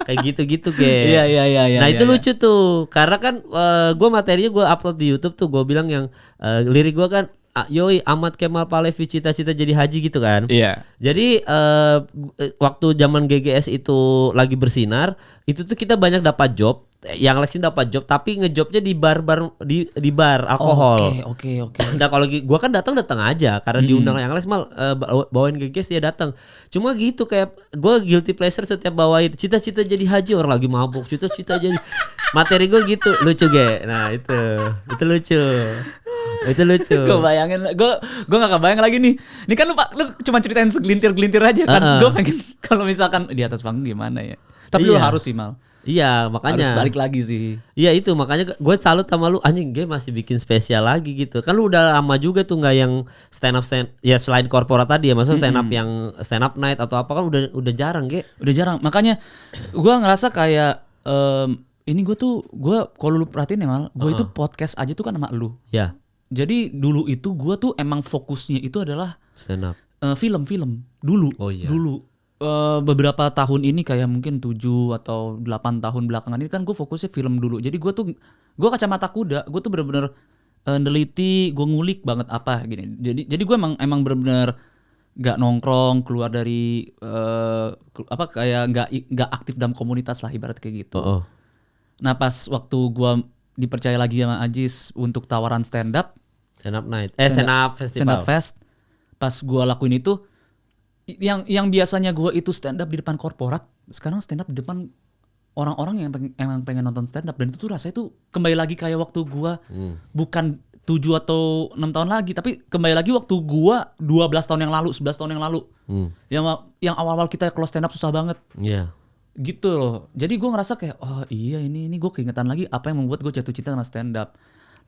Kayak gitu-gitu Ge. Iya. Nah itu lucu tuh karena kan gue materinya gue upload di YouTube tuh gue bilang yang lirik gue kan Yoi Ahmad Kemal Palevi cita-cita jadi haji gitu kan. Iya. Jadi waktu zaman GGS itu lagi bersinar, itu tuh kita banyak dapat job. Yang Lexin dapat job tapi ngejobnya di bar alkohol. Oke. Nah kalau gua kan datang aja karena diundang yang Lex mal bawain GGS dia datang. Cuma gitu kayak gua guilty pleasure setiap bawain cita-cita jadi haji orang lagi mabuk, cita-cita jadi materi gua gitu. Lucu Ge. Nah itu lucu. Itu lucu. Gue bayangin, gue nggak kebayang lagi nih. Ini kan lu cuma ceritain segelintir aja kan. Gue pengen kalau misalkan di atas panggung gimana ya. Tapi lu harus sih Mal. Iya makanya. Harus balik lagi sih. Iya itu makanya gue salut sama lu anjing Ge masih bikin spesial lagi gitu. Kan lu udah lama juga tuh nggak yang stand up ya selain korporat tadi ya maksudnya stand up yang stand up night atau apa kan udah jarang Ge. Udah jarang. Makanya gue ngerasa kayak ini gue kalau lu perhatiin ya Mal, gue itu podcast aja tuh kan sama lu. Ya. Jadi dulu itu gue tuh emang fokusnya itu adalah stand up film dulu. Oh iya. Dulu beberapa tahun ini kayak mungkin 7 atau 8 tahun belakangan ini kan gue fokusnya film dulu. Jadi gue kacamata kuda. Gue tuh bener-bener neliti, gue ngulik banget apa gini. Jadi gue emang bener-bener nggak nongkrong keluar dari kayak nggak aktif dalam komunitas lah ibarat kayak gitu. Nah pas waktu gue dipercaya lagi sama Ajis untuk tawaran stand up night stand up festival. Stand up fest. Pas gue lakuin itu yang biasanya gue itu stand up di depan korporat, sekarang stand up di depan orang-orang yang emang pengen nonton stand up dan itu tuh rasanya tuh kembali lagi kayak waktu gue bukan 7 atau 6 tahun lagi tapi kembali lagi waktu gue 12 tahun yang lalu, 11 tahun yang lalu. Yang awal-awal kita kalau stand up susah banget. Iya. Gitu loh. Jadi gue ngerasa kayak oh iya ini gue keingetan lagi apa yang membuat gue jatuh cinta sama stand up.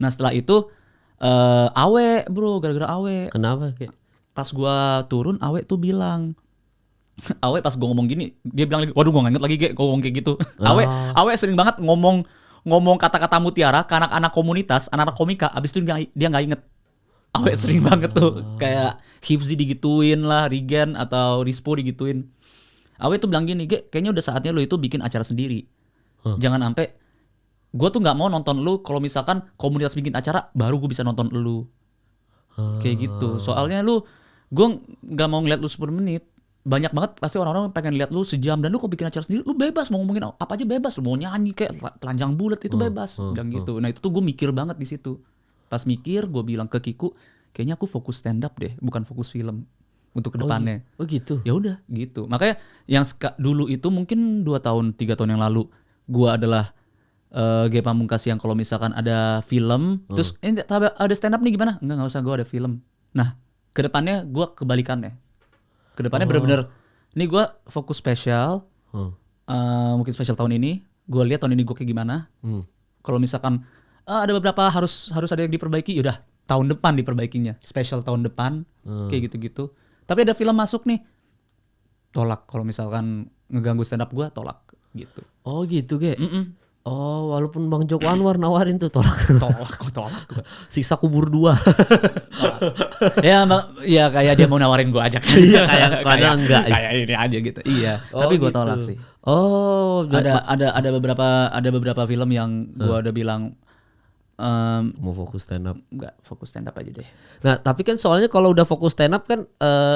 Nah setelah itu Awe bro, gara-gara Awe. Kenapa kayak? Pas gue turun Awe tuh bilang Awe pas gue ngomong gini dia bilang lagi waduh gue gak inget lagi gue ngomong kayak gitu. Awe sering banget ngomong kata-kata mutiara ke anak-anak komunitas, anak-anak komika abis itu dia gak inget. Awe sering banget tuh kayak Hifzi digituin lah, Rigen atau Rispo digituin. Awe tuh bilang gini, kayaknya udah saatnya lu itu bikin acara sendiri. Jangan sampai gue tuh nggak mau nonton lu kalau misalkan komunitas bikin acara baru gue bisa nonton lu. Kayak gitu. Soalnya gue nggak mau ngeliat lu 10 menit. Banyak banget pasti orang-orang pengen lihat lu sejam dan lu kok bikin acara sendiri, lu bebas mau ngomongin apa aja bebas, lu mau nyanyi kayak telanjang bulat itu bebas. Bilang gitu. Nah itu tuh gue mikir banget di situ. Pas mikir gue bilang ke Kiku, kayaknya aku fokus stand up deh, bukan fokus film. Untuk kedepannya. Oh gitu. Ya udah gitu. Makanya yang dulu itu mungkin 2 tahun 3 tahun yang lalu gua adalah Ge Pamungkas yang kalau misalkan ada film terus ada stand up nih gimana? Enggak usah, gua ada film. Nah, kedepannya gua kebalikannya. Kedepannya bener-bener ini gua fokus spesial. Mungkin spesial tahun ini. Gua lihat tahun ini gua kayak gimana. Kalau misalkan ada beberapa harus ada yang diperbaiki, yaudah tahun depan diperbaikinya. Spesial tahun depan kayak gitu-gitu. Tapi ada film masuk nih, tolak. Kalau misalkan ngeganggu stand up gue, tolak gitu. Oh gitu Ge. Oh, walaupun Bang Joko Anwar nawarin tuh tolak. Tolak. Siksa kubur 2. Ya kayak dia mau nawarin gue aja kan. Iya, kayak enggak. Kayak ini aja gitu. Iya. Tapi gue gitu. tolak sih. Oh, Ada beberapa film yang gue udah bilang mau fokus stand up. Enggak, fokus stand up aja deh. Nah, tapi kan soalnya kalau udah fokus stand up kan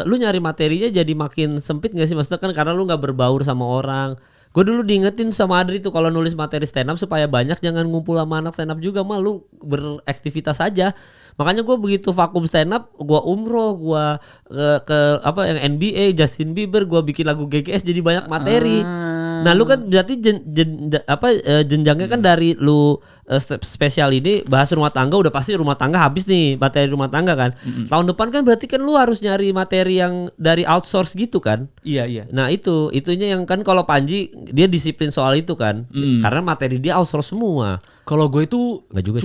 lu nyari materinya jadi makin sempit gak sih? Maksudnya kan karena lu gak berbaur sama orang. Gue dulu diingetin sama Adri tuh kalau nulis materi stand up supaya banyak, jangan ngumpul sama anak stand up juga, mah lu beraktivitas aja. Makanya gue begitu vakum stand up, gue umroh, gue ke apa yang NBA, Justin Bieber, gue bikin lagu GGS jadi banyak materi. Nah lu kan berarti jenjangnya kan dari lu spesial ini bahas rumah tangga, udah pasti rumah tangga habis nih materi rumah tangga kan. Tahun depan kan berarti kan lu harus nyari materi yang dari outsource gitu kan. Iya. Nah itunya yang kan kalau Panji dia disiplin soal itu kan, karena materi dia outsource semua. Kalau gue itu nggak juga.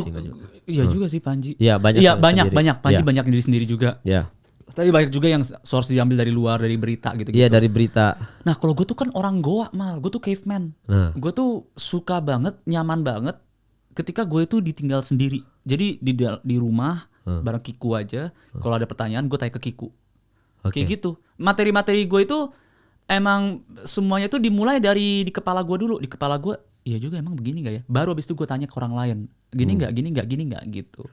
Iya juga sih Panji. Iya banyak. Iya banyak Panji banyak diri sendiri juga. Iya. Tapi banyak juga yang source diambil dari luar, dari berita gitu. Iya dari berita. Nah kalau gue tuh kan orang Goa mal, gue tuh caveman. Gue tuh suka banget, nyaman banget ketika gue itu ditinggal sendiri. Jadi di rumah bareng Kiku aja. Kalau ada pertanyaan gue tanya ke Kiku. Kayak gitu. Materi-materi gue itu emang semuanya tuh dimulai dari di kepala gue dulu. Di kepala gue, iya juga emang begini gak ya? Baru abis itu gue tanya ke orang lain. Gini nggak gitu.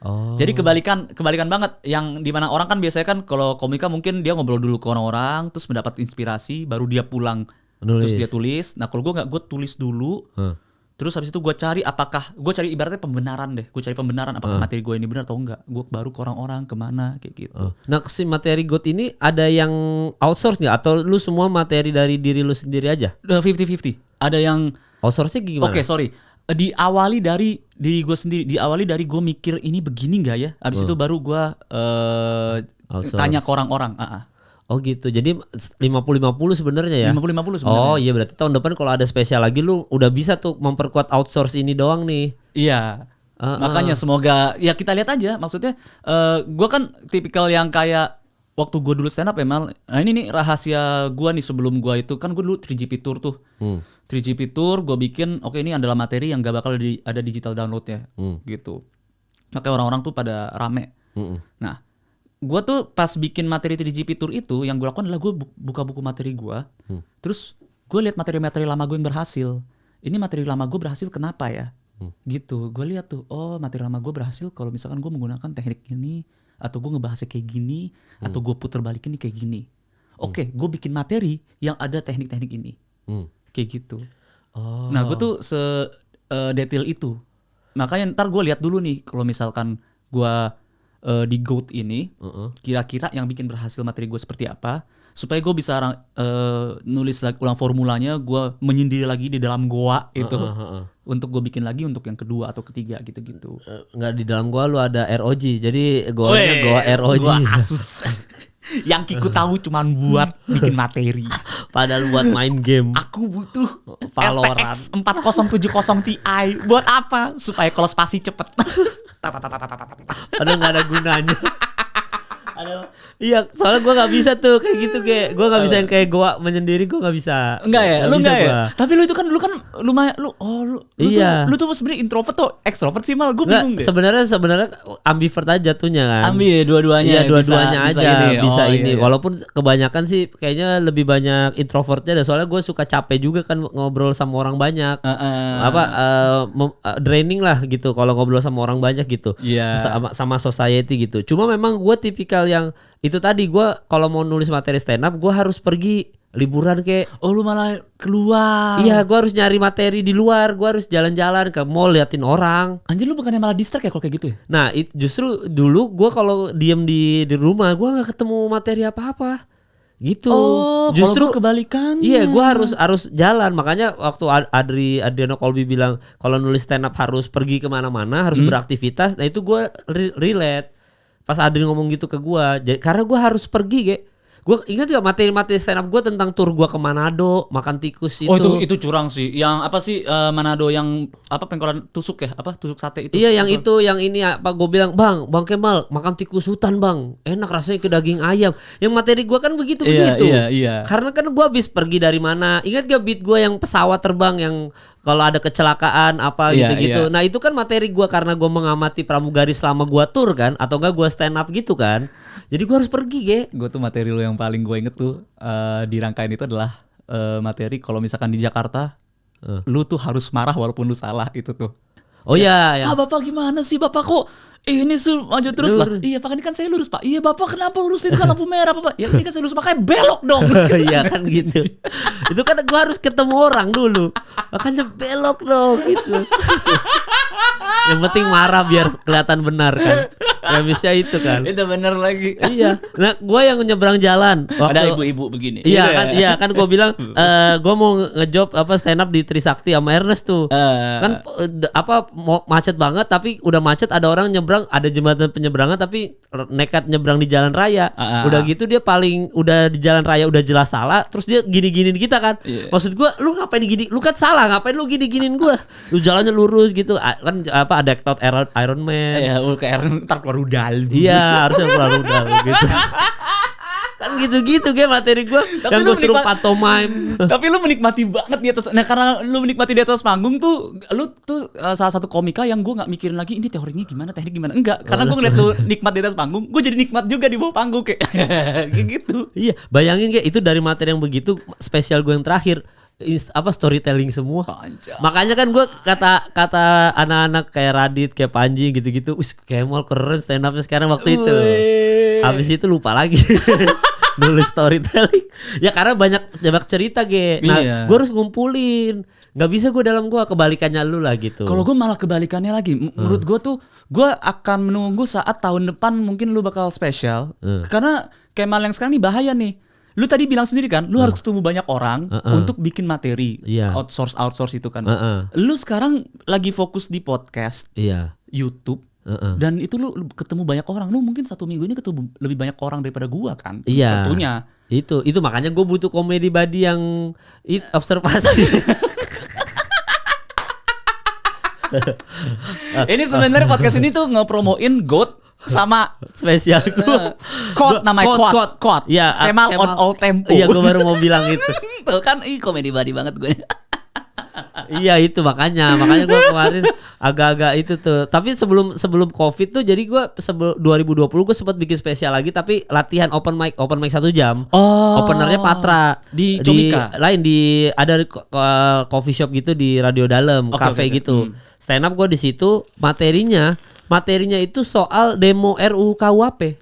Oh. Jadi kebalikan banget, yang dimana orang kan biasanya kan kalau komika mungkin dia ngobrol dulu ke orang-orang, terus mendapat inspirasi, baru dia pulang terus dia tulis. Nah kalau gue nggak, gue tulis dulu, terus habis itu gue cari ibaratnya pembenaran deh, gue cari pembenaran apakah materi gue ini benar atau enggak, gue baru ke orang-orang kemana kayak gitu. Nah si materi GOAT ini ada yang outsource nggak atau lu semua materi dari diri lu sendiri aja? 50-50. Ada yang outsource-nya gimana? Oke, sorry. Diawali dari diri gue sendiri, diawali dari gue mikir ini begini nggak ya, abis itu baru gue tanya ke orang-orang. Oh gitu, jadi 50-50 sebenarnya ya? 50-50 sebenarnya. Oh iya, berarti tahun depan kalau ada spesial lagi lu udah bisa tuh memperkuat outsource ini doang nih. Iya, makanya semoga ya kita lihat aja. Maksudnya gue kan tipikal yang kayak waktu gue dulu stand up emang, nah ini nih rahasia gue nih sebelum gue itu kan gue dulu 3GP Tour tuh. 3GP Tour gue bikin, oke ini adalah materi yang gak bakal ada digital downloadnya gitu. Makanya orang-orang tuh pada rame. Nah gue tuh pas bikin materi 3GP Tour itu, yang gue lakukan adalah gue buka buku materi gue. Terus gue lihat materi-materi lama gue yang berhasil. Ini materi lama gue berhasil kenapa ya? Gitu, gue lihat tuh, oh materi lama gue berhasil kalau misalkan gue menggunakan teknik ini, atau gue ngebahasnya kayak gini, atau gue puter balikin nih kayak gini. Oke, gue bikin materi yang ada teknik-teknik ini. Kayak gitu. Nah gue tuh detail itu. Makanya ntar gue lihat dulu nih kalau misalkan gue di GOAT ini, kira-kira yang bikin berhasil materi gue seperti apa, supaya gue bisa nulis lagi ulang formulanya, gue menyendiri lagi di dalam goa itu, untuk gue bikin lagi untuk yang kedua atau ketiga gitu-gitu. Nggak, di dalam goa lu ada ROG, jadi goanya goa ROG. Goa Asus. Yang Kiku tahu cuman buat bikin materi. Padahal buat main game. Aku butuh Valorant RTX 4070 Ti. Buat apa? Supaya kalau spasi cepet. Padahal nggak ada gunanya. Iya, soalnya gue nggak bisa tuh kayak gitu, kayak gue nggak bisa yang kayak gue menyendiri, gue nggak bisa. Enggak ya, lu enggak ya. Tapi lu itu kan lumayan iya. Lu tuh sebenarnya introvert tuh extrovert sih mal, gue bingung deh. Sebenarnya ambivert aja jatuhnya kan. Dua-duanya. Iya, dua-duanya aja bisa ini. Iya. Walaupun kebanyakan sih kayaknya lebih banyak introvertnya deh, soalnya gue suka capek juga kan ngobrol sama orang banyak. Draining lah gitu kalau ngobrol sama orang banyak gitu. Iya. Sama society gitu. Cuma memang gue tipikal yang itu tadi, gue kalau mau nulis materi stand up gue harus pergi liburan kayak. Oh lu malah keluar. Iya, gue harus nyari materi di luar, gue harus jalan-jalan ke mall liatin orang. Anjir, lu bukannya malah distract ya kalau kayak gitu ya? Nah justru dulu gue kalau diem di rumah gue nggak ketemu materi apa-apa gitu. Oh, justru kebalikan. Iya, gue harus jalan. Makanya waktu Adriano Colby bilang kalau nulis stand up harus pergi kemana-mana, harus beraktivitas. Nah itu gue relate. Pas Adri ngomong gitu ke gue, karena gue harus pergi, Gue ingat gak materi-materi stand up gue tentang tur gue ke Manado, makan tikus itu. Oh itu curang sih. Yang apa sih Manado yang apa pengkolan tusuk ya? Apa tusuk sate itu? Iya yang itu yang ini apa gue bilang bang Kemal makan tikus hutan bang, enak rasanya ke daging ayam. Yang materi gue kan begitu. Iya. Karena kan gue habis pergi dari mana. Ingat gak beat gue yang pesawat terbang yang kalau ada kecelakaan apa gitu-gitu. Nah itu kan materi gue karena gue mengamati pramugari selama gue tur kan, atau enggak gue stand up gitu kan. Jadi gue harus pergi Gue tuh materi lo yang paling gue inget tuh di rangkaian itu adalah materi kalau misalkan di Jakarta lu tuh harus marah walaupun lu salah itu tuh. Oh ya. Bapak gimana sih bapak kok ini maju terus lah. Iya pak ini kan saya lurus pak. Iya bapak kenapa lurus itu kan lampu merah pak. Ya ini kan saya lurus makanya belok dong. Iya kan gitu. Itu kan gue harus ketemu orang dulu. Makanya belok dong gitu. Yang penting marah biar kelihatan benar kan. Ya bisa itu kan. Itu bener lagi. Iya. Nah gue yang nyebrang jalan. Ada ibu-ibu begini. Iya kan gue bilang gue mau ngejob stand up di Trisakti sama Ernest tuh. Kan macet banget tapi udah macet ada orang nyebrang, ada jembatan penyeberangan tapi nekat nyebrang di jalan raya. Udah gitu dia udah di jalan raya udah jelas salah, terus dia gini-giniin kita kan. Maksud gue lu ngapain gini? Lu kan salah, ngapain lu gini-giniin gue? Lu jalannya lurus gitu. Kan apa ada ektot Iron Man. Iya, ke Iron ntar keluar rudal. Iya, harusnya keluar rudal gitu. Kan gitu-gitu gue materi gue yang gue suruh pantomime. Tapi lu menikmati banget di atas. Nah karena lu menikmati di atas panggung tuh, lu tuh salah satu komika yang gue nggak mikirin lagi ini teorinya gimana, teknik gimana. Enggak, karena gue ngeliat lu nikmat di atas panggung, gue jadi nikmat juga di bawah panggung kayak gitu. Iya, bayangin kayak itu dari materi yang begitu spesial gue yang terakhir. Storytelling semua. Makanya kan gue kata anak-anak kayak Radit, kayak Panji gitu-gitu, Kemal keren stand up-nya sekarang waktu itu. Habis itu lupa lagi. Nulis storytelling. Ya karena banyak cerita Nah, gue harus ngumpulin. Gak bisa gue dalam gue kebalikannya lu lah gitu. Kalau gue malah kebalikannya lagi. Menurut gue tuh gue akan menunggu saat tahun depan mungkin lu bakal spesial. Karena Kemal yang sekarang nih bahaya nih. Lu tadi bilang sendiri kan, lu harus ketemu banyak orang untuk bikin materi. Outsource itu kan. Lu sekarang lagi fokus di podcast, YouTube, dan itu lu ketemu banyak orang. Lu mungkin 1 minggu ini ketemu lebih banyak orang daripada gua kan. Iya. Tentunya. Itu makanya gue butuh komedi body yang observasi. Ini sebenarnya podcast ini tuh ngepromoin GOAT sama spesial quote namanya quote. Ya, Kemal on all tempo. Iya, gue baru mau bilang itu. Tuh kan komedi body banget gue. Iya itu makanya gue kemarin agak-agak itu tuh. Tapi sebelum Covid tuh jadi gue 2020 gue sempat bikin spesial lagi tapi latihan open mic 1 jam. Openernya Patra di Comika. Ada coffee shop gitu di Radio Dalam, cafe gitu. Stand up gue di situ, materinya itu soal demo RUU KUHP.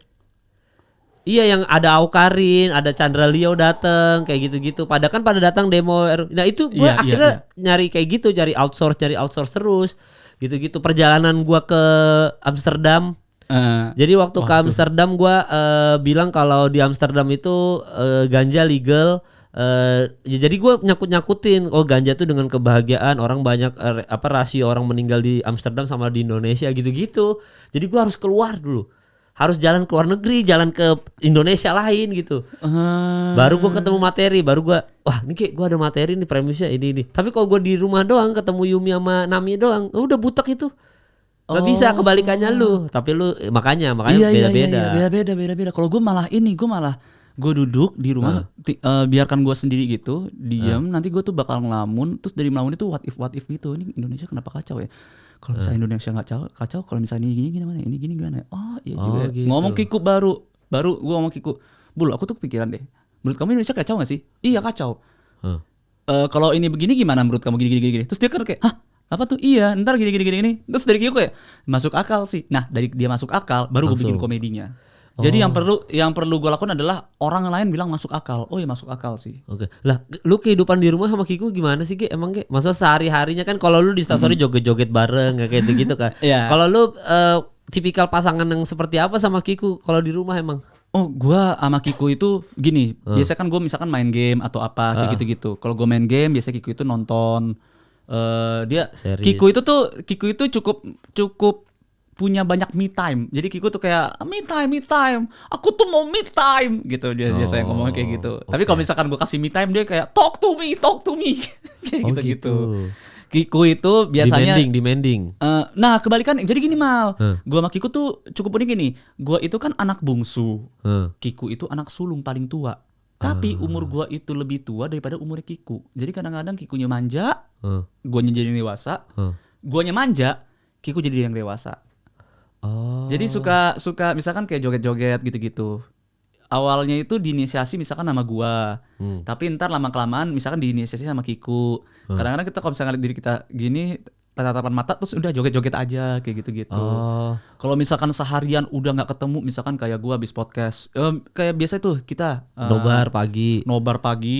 Iya yang ada Aukarin, ada Chandra Leo datang kayak gitu-gitu. Pada datang demo RUU. Nah itu gue akhirnya nyari kayak gitu, cari outsource terus. Gitu-gitu perjalanan gue ke Amsterdam. Jadi waktu ke Amsterdam gue bilang kalau di Amsterdam itu ganja legal. Jadi gue nyangkutin ganja tuh dengan kebahagiaan orang banyak rasio orang meninggal di Amsterdam sama di Indonesia gitu-gitu. Jadi gue harus keluar dulu, harus jalan ke luar negeri, jalan ke Indonesia lain gitu. Baru gue ketemu materi, baru gue ini kayak gue ada materi nih premisnya ini. Tapi kalau gue di rumah doang ketemu Yumi sama Nami doang, udah butek itu. Gak bisa kebalikannya lu. Tapi lu makanya beda-beda. Kalau gue malah gue duduk di rumah, biarkan gue sendiri gitu, diam. Nanti gue tuh bakal ngelamun, terus dari melamun itu what if gitu. Ini Indonesia kenapa kacau ya? Kalau misalnya Indonesia nggak kacau, kalau misalnya ini gini gimana? Oh iya juga. Gitu. Ngomong Kiku baru gue ngomong Kiku, Bul, aku tuh kepikiran deh. Menurut kamu Indonesia kacau nggak sih? Iya kacau. Kalau ini begini gimana menurut kamu gini? Terus dia kan kayak, hah? Apa tuh? Iya, ntar gini. Terus dari Kiku kayak masuk akal sih. Nah dari dia masuk akal, baru gue bikin komedinya. Jadi yang perlu gue lakukan adalah orang lain bilang masuk akal. Oh ya masuk akal sih. Oke. Lah, lu kehidupan di rumah sama Kiku gimana sih, Ge? Emang Ge? Masa sehari-harinya kan kalau lu di story joget-joget bareng kayak gitu kan. Kalau lu tipikal pasangan yang seperti apa sama Kiku kalau di rumah emang? Oh, gua sama Kiku itu gini. Biasanya kan gue misalkan main game atau apa kayak gitu-gitu. Kalau gue main game biasanya Kiku itu nonton dia series. Kiku itu cukup punya banyak me time. Jadi Kiku tuh kayak me time. Aku tuh mau me time gitu dia biasanya ngomongnya kayak gitu. Tapi kalau misalkan gue kasih me time dia kayak talk to me. Kayak gitu. Kiku itu biasanya demanding. Nah kebalikan. Jadi gini Mal, gue sama Kiku tuh cukup unik gini. Gue itu kan anak bungsu, Kiku itu anak sulung paling tua. Tapi umur gue itu lebih tua daripada umur Kiku. Jadi kadang-kadang Kikunya manja, guanya jadi dewasa. Guanya manja, Kiku jadi yang dewasa. Jadi suka misalkan kayak joget-joget gitu-gitu. Awalnya itu diinisiasi misalkan sama gua. Tapi ntar lama-kelamaan misalkan diinisiasi sama Kiku. Kadang-kadang kita kalau misalkan lihat diri kita gini tatapan mata terus udah joget-joget aja kayak gitu-gitu. Kalau misalkan seharian udah nggak ketemu misalkan kayak gua habis podcast kayak biasa tuh kita nobar pagi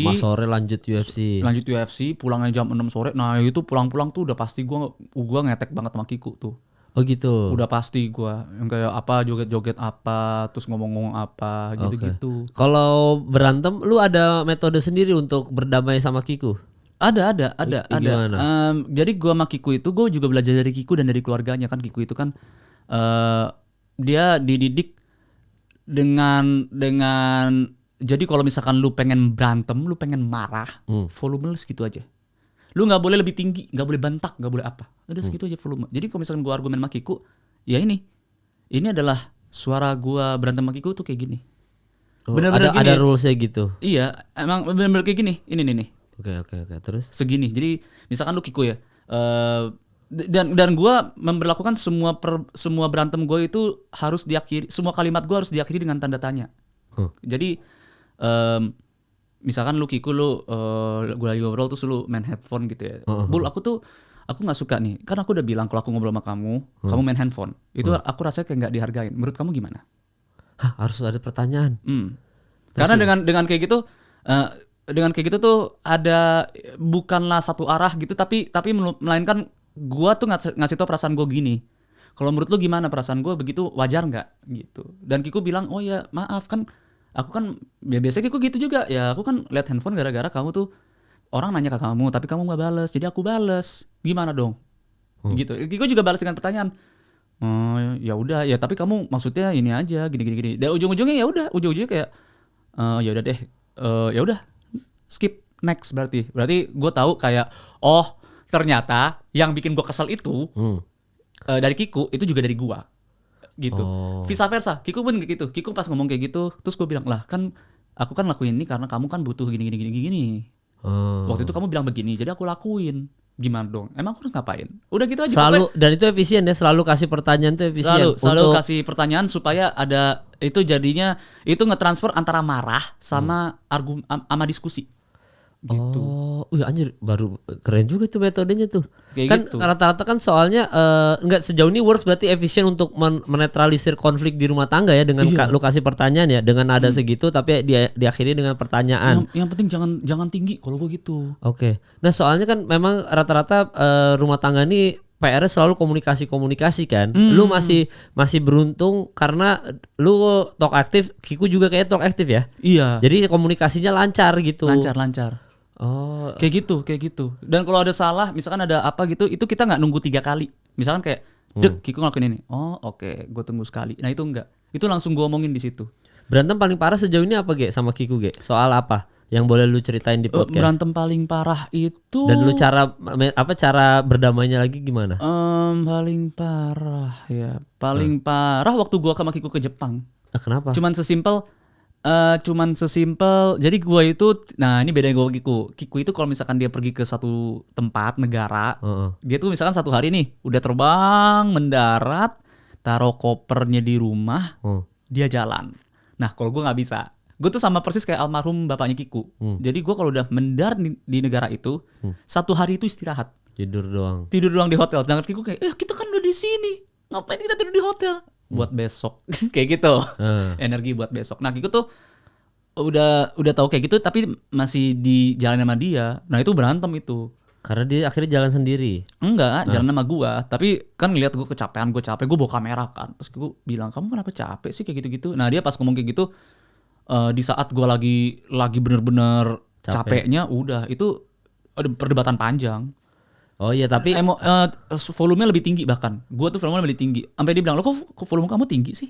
Mas sore lanjut UFC pulangnya jam 6 sore. Nah itu pulang-pulang tuh udah pasti gua ngetek banget sama Kiku tuh. Oh gitu. Udah pasti gua yang kayak apa joget-joget apa terus ngomong-ngomong apa gitu-gitu. Kalau berantem lu ada metode sendiri untuk berdamai sama Kiku? Ada. Jadi gua sama Kiku itu gua juga belajar dari Kiku dan dari keluarganya kan. Kiku itu kan dia dididik dengan jadi kalau misalkan lu pengen berantem, lu pengen marah, volume lu segitu aja. Lu nggak boleh lebih tinggi, nggak boleh bantak, nggak boleh apa. Udah segitu aja volume. Jadi kalau misalkan gua argumen sama Kiku, ya ini adalah suara gua berantem sama Kiku tuh kayak gini. Bener-bener ada rulesnya gitu. Iya, emang bener-bener kayak gini. Ini nih. Oke. Terus? Segini. Jadi misalkan lu Kiku ya, dan gua memberlakukan semua berantem gue itu harus diakhiri, semua kalimat gua harus diakhiri dengan tanda tanya. Jadi misalkan lu Kiku gue lagi ngobrol terus lu main headphone gitu ya. Bul aku nggak suka nih. Kan aku udah bilang kalau aku ngobrol sama kamu main handphone. Itu aku rasanya kayak nggak dihargain. Menurut kamu gimana? Harus ada pertanyaan. Karena dengan kayak gitu tuh ada bukanlah satu arah gitu tapi melainkan gua tuh ngasih tau perasaan gua gini. Kalau menurut lu gimana perasaan gua begitu wajar nggak gitu. Dan Kiku bilang oh ya maaf kan aku kan ya biasanya Kiku gitu juga ya aku kan lihat handphone gara-gara kamu tuh orang nanya ke kamu tapi kamu nggak bales jadi aku bales gimana dong gitu. Kiku juga balas dengan pertanyaan ya udah ya tapi kamu maksudnya ini aja gini dan ujung-ujungnya ya udah ujung-ujungnya kayak ya udah deh ya udah skip next berarti gue tahu kayak oh ternyata yang bikin gue kesel itu dari Kiku itu juga dari gue gitu. Vice versa Kiku pun kayak gitu. Kiku pas ngomong kayak gitu terus gue bilang lah kan aku kan lakuin ini karena kamu kan butuh gini. Waktu itu kamu bilang begini jadi aku lakuin. Gimana dong? Emang aku harus ngapain? Udah gitu aja. Selalu pokoknya. Dan itu efisien ya, selalu kasih pertanyaan tuh efisien. Selalu kasih pertanyaan supaya ada itu jadinya itu ngetransfer antara marah sama sama diskusi. Gitu. Anjir baru keren juga tuh metodenya tuh. Kayak kan gitu. Rata-rata kan soalnya enggak sejauh ini works berarti efisien untuk menetralisir konflik di rumah tangga ya dengan lu kasih pertanyaan ya dengan nada segitu tapi diakhiri dengan pertanyaan. Yang penting jangan tinggi kalau gue gitu. Oke. Nah, soalnya kan memang rata-rata rumah tangga ini PR-nya selalu komunikasi kan. Lu masih beruntung karena lu talk aktif, Kiku juga kayak talk aktif ya. Iya. Jadi komunikasinya lancar gitu. Lancar. Kayak gitu. Dan kalau ada salah, misalkan ada apa gitu, itu kita nggak nunggu 3 kali. Misalkan kayak, Kiku ngelakuin ini. Oh oke, gue tunggu sekali. Nah itu enggak. Itu langsung gue omongin di situ. Berantem paling parah sejauh ini apa sama Kiku Soal apa? Yang boleh lu ceritain di podcast? Berantem paling parah itu. Dan lu cara berdamainya lagi gimana? Paling parah ya. Paling parah waktu gue sama Kiku ke Jepang. Kenapa? Cuman sesimpel jadi gue itu nah ini bedanya gue Kiku itu kalau misalkan dia pergi ke satu tempat negara dia tuh misalkan satu hari nih udah terbang mendarat taruh kopernya di rumah dia jalan. Nah kalau gue nggak bisa, gue tuh sama persis kayak almarhum bapaknya Kiku. Jadi gue kalau udah mendarat di negara itu satu hari itu istirahat tidur doang di hotel. Jangan Kiku kayak kita kan udah di sini ngapain kita tidur di hotel buat besok kayak gitu. Energi buat besok. Nah Kiku tuh udah tahu kayak gitu tapi masih di jalan sama dia. Nah itu berantem itu karena dia akhirnya jalan sendiri. Enggak jalan sama gua tapi kan ngeliat gue kecapean, gue capek, gue bawa kamera kan terus gue bilang kamu kenapa capek sih kayak gitu. Nah dia pas ngomong kayak gitu di saat gue lagi bener-bener capeknya udah itu ada perdebatan panjang. Oh iya tapi Volumenya lebih tinggi bahkan. Gua tuh volumenya lebih tinggi. Sampai dia bilang, "Lo kok volume kamu tinggi sih?"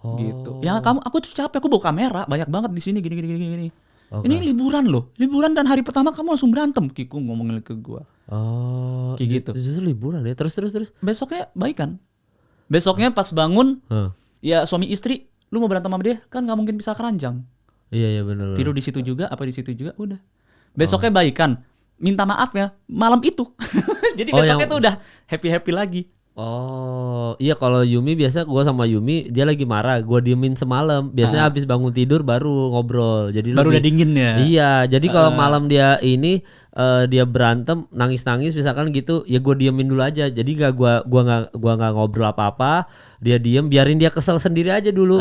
Gitu. Ya aku tuh capek, aku bawa kamera banyak banget di sini gini. Okay. Ini liburan loh. Liburan dan hari pertama kamu langsung berantem. Kiku ngomongin ke gua. Oh, kayak gitu. Justru liburan ya. Terus. Besoknya baikan. Besoknya pas bangun, ya suami istri, lu mau berantem sama dia kan nggak mungkin bisa keranjang. Iya benar. Tidur di situ juga, apa di situ juga, udah. Besoknya baikan. Minta maaf ya, malam itu. Jadi besoknya tuh udah happy lagi. Oh, iya kalau Yumi biasa gua sama Yumi dia lagi marah, gua diemin semalam. Biasanya habis bangun tidur baru ngobrol. Jadi baru udah dingin ya. Iya, jadi kalau malam dia dia berantem, nangis misalkan gitu, ya gua diemin dulu aja. Jadi gua nggak ngobrol apa-apa. Dia diem, biarin dia kesel sendiri aja dulu.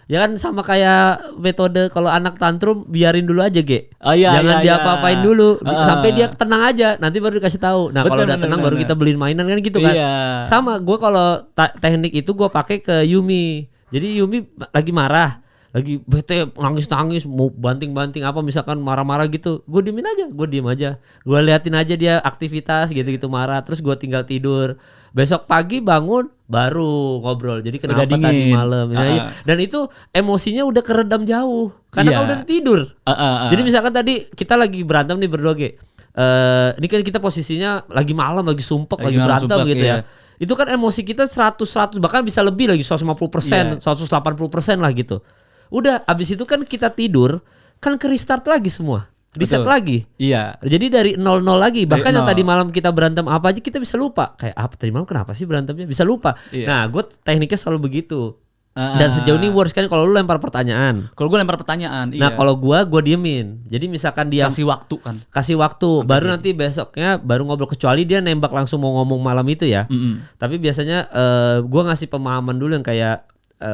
Ya kan sama kayak metode kalau anak tantrum, biarin dulu aja, Ge. Oh, iya, jangan iya, diapa-apain dulu sampai dia tenang aja. Nanti baru dikasih tahu. Nah, kalau udah tenang baru kita beliin mainan kan gitu kan. Iya. Sama gue kalau teknik itu gue pakai ke Yumi. Jadi Yumi lagi marah, lagi bete, nangis mau banting apa misalkan marah-marah gitu, gue diem aja, gue liatin aja dia aktivitas gitu marah, terus gue tinggal tidur. Besok pagi bangun baru ngobrol. Jadi kenapa tadi malam? Dan itu emosinya udah keredam jauh karena kan udah tidur. Jadi misalkan tadi kita lagi berantem nih berdua, ini kan kita posisinya lagi malam, lagi sumpek, lagi berantem gitu ya. Itu kan emosi kita 100 bahkan bisa lebih lagi 150%, 180% lah gitu. Udah abis itu kan kita tidur, kan ke restart lagi semua. Reset lagi. Iya. Jadi dari 0 lagi. Bahkan yang tadi malam kita berantem apa aja kita bisa lupa. Kayak apa tadi malam kenapa sih berantemnya? Bisa lupa. Iya. Nah, gue tekniknya selalu begitu. Dan sejauh ini works kan kalau lu lempar pertanyaan. Kalau gue lempar pertanyaan, iya. Nah, kalau gue diemin. Jadi misalkan dia kasih waktu kan. Kasih waktu. Baru nanti besoknya baru ngobrol, kecuali dia nembak langsung mau ngomong malam itu ya. Tapi biasanya gue ngasih pemahaman dulu yang kayak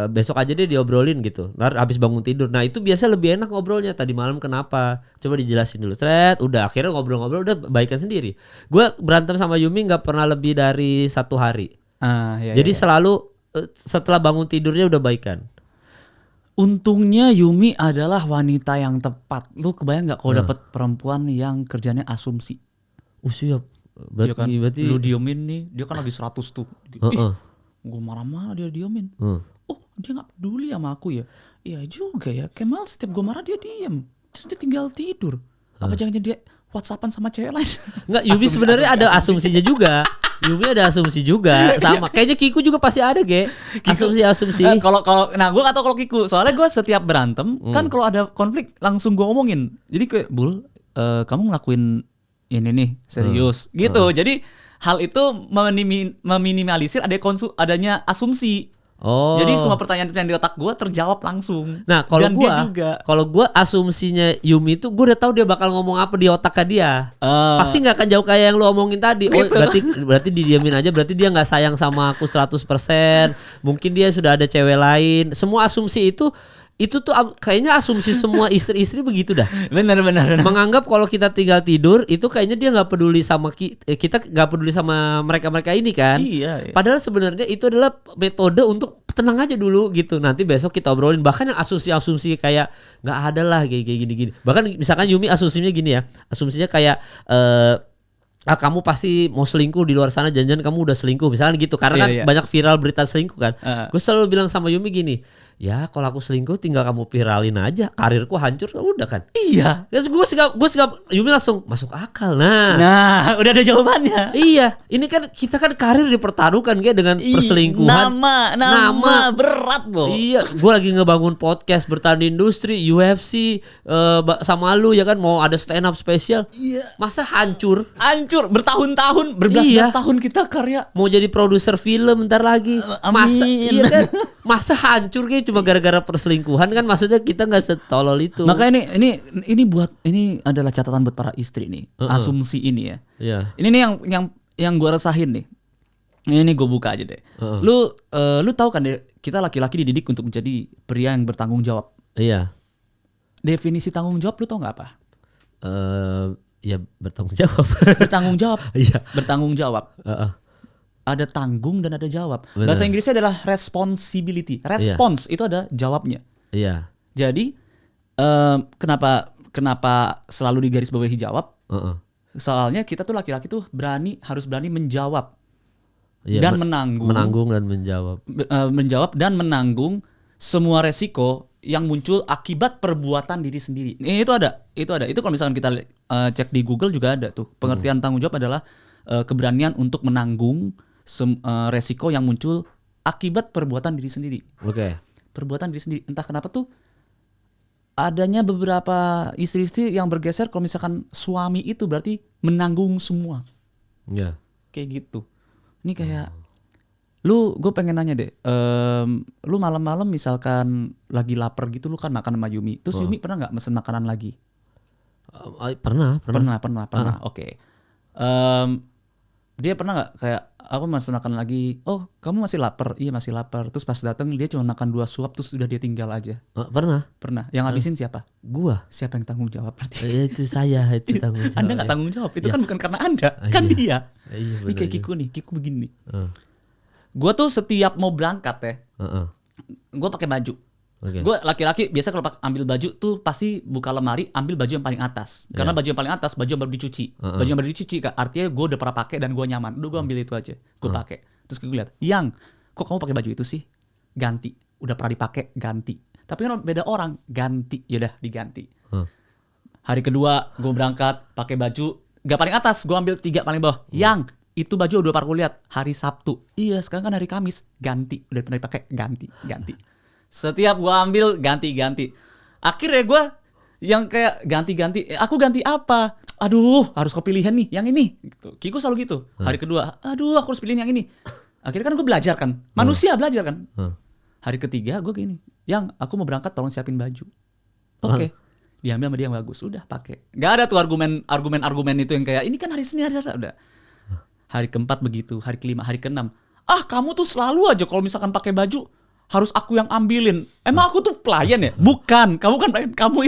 besok aja dia diobrolin gitu. Ntar habis bangun tidur. Nah, itu biasa lebih enak ngobrolnya. Tadi malam kenapa? Coba dijelasin dulu. Udah akhirnya ngobrol-ngobrol udah baikan sendiri. Gue berantem sama Yumi nggak pernah lebih dari 1 hari. Jadi selalu setelah bangun tidurnya udah baikan. Untungnya Yumi adalah wanita yang tepat. Lu kebayang nggak kalau dapet perempuan yang kerjanya asumsi? Siap. Berarti lu diemin nih, dia kan lagi 100 tuh. Gue marah-marah dia diemin. Oh, dia nggak peduli sama aku ya? Iya juga ya. Kemal setiap gue marah dia diem, terus dia tinggal tidur. Apa jangan dia WhatsAppan sama cewek lain? Enggak, Yumi sebenarnya ada asumsinya juga. Yumi ada asumsi juga sama. Kayaknya Kiku juga pasti ada, Ge. Asumsi. Kalau nah gue nggak tahu kalau Kiku. Soalnya gue setiap berantem kan kalau ada konflik langsung gue ngomongin. Jadi kayak Bul, kamu ngelakuin ini nih serius gitu. Jadi hal itu meminimalisir adanya asumsi. Jadi semua pertanyaan yang di otak gue terjawab langsung. Nah, kalau gue asumsinya Yumi itu gue udah tahu dia bakal ngomong apa di otaknya dia. Pasti nggak akan jauh kayak yang lu omongin tadi. Oh, berarti didiamin aja. Berarti dia nggak sayang sama aku 100%. Mungkin dia sudah ada cewek lain. Semua asumsi itu tuh kayaknya asumsi semua istri-istri begitu dah. Benar. Menganggap kalau kita tinggal tidur itu kayaknya dia nggak peduli sama kita, nggak peduli sama mereka ini kan. Iya. Padahal sebenarnya itu adalah metode untuk tenang aja dulu gitu. Nanti besok kita obrolin. Bahkan yang asumsi kayak nggak ada lah kayak gini. Bahkan misalkan Yumi asumsinya gini ya. Asumsinya kayak kamu pasti mau selingkuh di luar sana, jangan-jangan kamu udah selingkuh misalkan gitu. Karena kan banyak viral berita selingkuh kan. Gue selalu bilang sama Yumi gini, ya kalau aku selingkuh tinggal kamu viralin aja, karirku hancur udah kan. Iya. Terus gue sigap Yumi langsung masuk akal. Nah udah ada jawabannya. Iya, ini kan kita kan karir dipertaruhkan kayak dengan perselingkuhan. Nama berat loh. Iya, gue lagi ngebangun podcast bertahan di industri UFC sama lu ya kan, mau ada stand up spesial. Iya. Masa hancur bertahun-tahun, berbelas-belas tahun kita karya. Mau jadi produser film ntar lagi. Masa iya kan? Masa hancur kayak cuma gara-gara perselingkuhan kan, maksudnya kita nggak setolol itu. Makanya ini adalah catatan buat para istri nih. Asumsi ini ya. Iya. Ini nih yang gue resahin nih. Ini gue buka aja deh. Lu tahu kan deh, kita laki-laki dididik untuk menjadi pria yang bertanggung jawab. Iya. Definisi tanggung jawab lu tau nggak apa? Ya bertanggung jawab. Bertanggung jawab. Iya. Bertanggung jawab. Ada tanggung dan ada jawab. Bener. Bahasa Inggrisnya adalah responsibility. Response itu ada jawabnya. Iya. Jadi kenapa selalu digarisbawahi jawab? Soalnya kita tuh laki-laki tuh harus berani menjawab Iya, dan menanggung. Menanggung dan menjawab. Menjawab dan menanggung semua resiko yang muncul akibat perbuatan diri sendiri. Itu ada. Itu kalau misalkan kita cek di Google juga ada tuh. Pengertian tanggung jawab adalah keberanian untuk menanggung resiko yang muncul akibat perbuatan diri sendiri. Oke. Perbuatan diri sendiri. Entah kenapa tuh adanya beberapa istri-istri yang bergeser kalau misalkan suami itu berarti menanggung semua. Iya. Kayak gitu. Ini kayak gue pengen nanya deh, lu malam-malam misalkan lagi lapar gitu, lu kan makan sama Yumi, terus Yumi pernah nggak mesen makanan lagi? Pernah. Oke. Dia pernah nggak kayak aku mesen makan lagi, oh kamu masih lapar? Iya masih lapar. Terus pas datang dia cuma makan 2 suap terus udah dia tinggal aja. Pernah. Yang habisin siapa? Gua. Siapa yang tanggung jawab berarti? Itu saya itu tanggung jawab. Anda nggak tanggung jawab, itu kan bukan karena Anda, kan dia. Iya, ini kayak Kiku begini nih. Gue tuh setiap mau berangkat ya, gue pakai baju. Okay. Gue laki-laki biasa kalau ambil baju tuh pasti buka lemari, ambil baju yang paling atas. Karena baju yang paling atas baju yang baru dicuci. Baju yang baru dicuci artinya gue udah pernah pakai dan gue nyaman. Udah gue ambil itu aja, gue pakai. Terus gue lihat, kok kamu pakai baju itu sih? Ganti. Udah pernah dipakai, ganti. Tapi kan beda orang, ganti. Yaudah diganti. Hari kedua gue berangkat pakai baju gak paling atas, gue ambil 3 paling bawah. Itu baju udah pernah gue lihat hari Sabtu. Iya, sekarang kan hari Kamis, ganti. Udah pernah dipakai, ganti. Setiap gue ambil ganti. Akhirnya gue yang kayak ganti. Aku ganti apa? Aduh, harus kepilihan nih, yang ini. Gitu. Kiko selalu gitu. Hari kedua, aduh aku harus pilihin yang ini. Akhirnya kan gue belajar kan, manusia belajar kan. Hari ketiga gue gini, aku mau berangkat tolong siapin baju. Oke. Diambil sama dia yang bagus, udah pakai. Gak ada tuh argumen itu yang kayak ini kan hari Senin hari Selasa, udah. Hari keempat begitu, hari kelima, hari keenam. Kamu tuh selalu aja kalau misalkan pakai baju harus aku yang ambilin. Emang aku tuh pelayan ya? Bukan, kamu kan pelayan. Kamu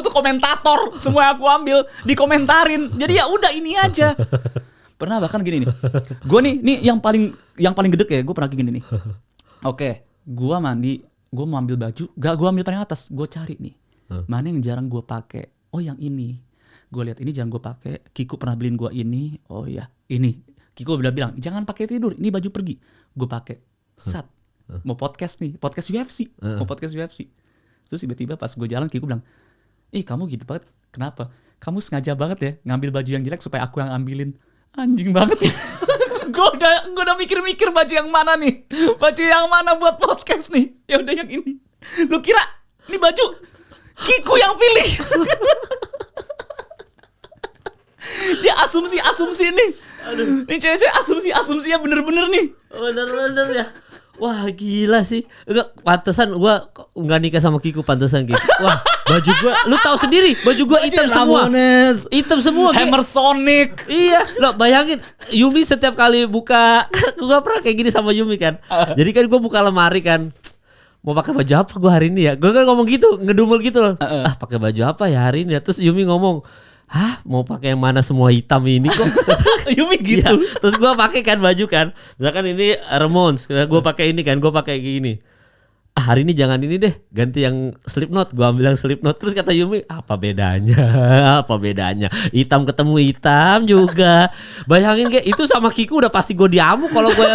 tuh komentator. Semua yang aku ambil dikomentarin. Jadi ya udah ini aja. Pernah bahkan gini nih. Gue nih yang paling gede ya. Gue pernah gini nih. Oke, gue mandi, gue mau ambil baju. Gak, gue ambil paling atas. Gue cari nih. Mana yang jarang gue pakai? Oh yang ini. Gue lihat ini jarang gue pakai. Kiku pernah beliin gue ini. Oh ya ini. Kiku udah bilang jangan pakai tidur. Ini baju pergi. Gue pakai. Sat. Mau podcast nih, podcast UFC. Terus tiba-tiba pas gue jalan Kiku bilang, kamu gitu banget, kenapa? Kamu sengaja banget ya ngambil baju yang jelek supaya aku yang ambilin. Anjing banget ya. Gue udah mikir-mikir baju yang mana nih, baju yang mana buat podcast nih. Ya udah yang ini. Lu kira ini baju Kiku yang pilih? Dia asumsi nih. Aduh. Ini cewek-cewek asumsinya bener-bener nih. Bener-bener ya. Wah gila sih. Enggak, pantesan gua enggak nikah sama Kiku, pantesan gitu. Wah, baju gua lu tahu sendiri, baju gua hitam semua. Hitam semua. Hammer Sonic. Iya, lo bayangin Yumi setiap kali buka, gua pernah kayak gini sama Yumi kan. Jadi kan gua buka lemari kan. Mau pakai baju apa gua hari ini ya? Gua kan ngomong gitu, ngedumel gitu loh. Pakai baju apa ya hari ini ya? Terus Yumi ngomong, mau pakai yang mana semua hitam ini kok? Yumi gitu. Ya, terus gue pakai kan baju kan, misalkan ini Ramones, gue pakai ini kan, gue pakai gini. Hari ini jangan ini deh, ganti yang Slipknot. Gue ambil yang Slipknot. Terus kata Yumi, apa bedanya? Hitam ketemu hitam juga. Bayangin kayak itu sama Kiku udah pasti gue diamuk kalau gue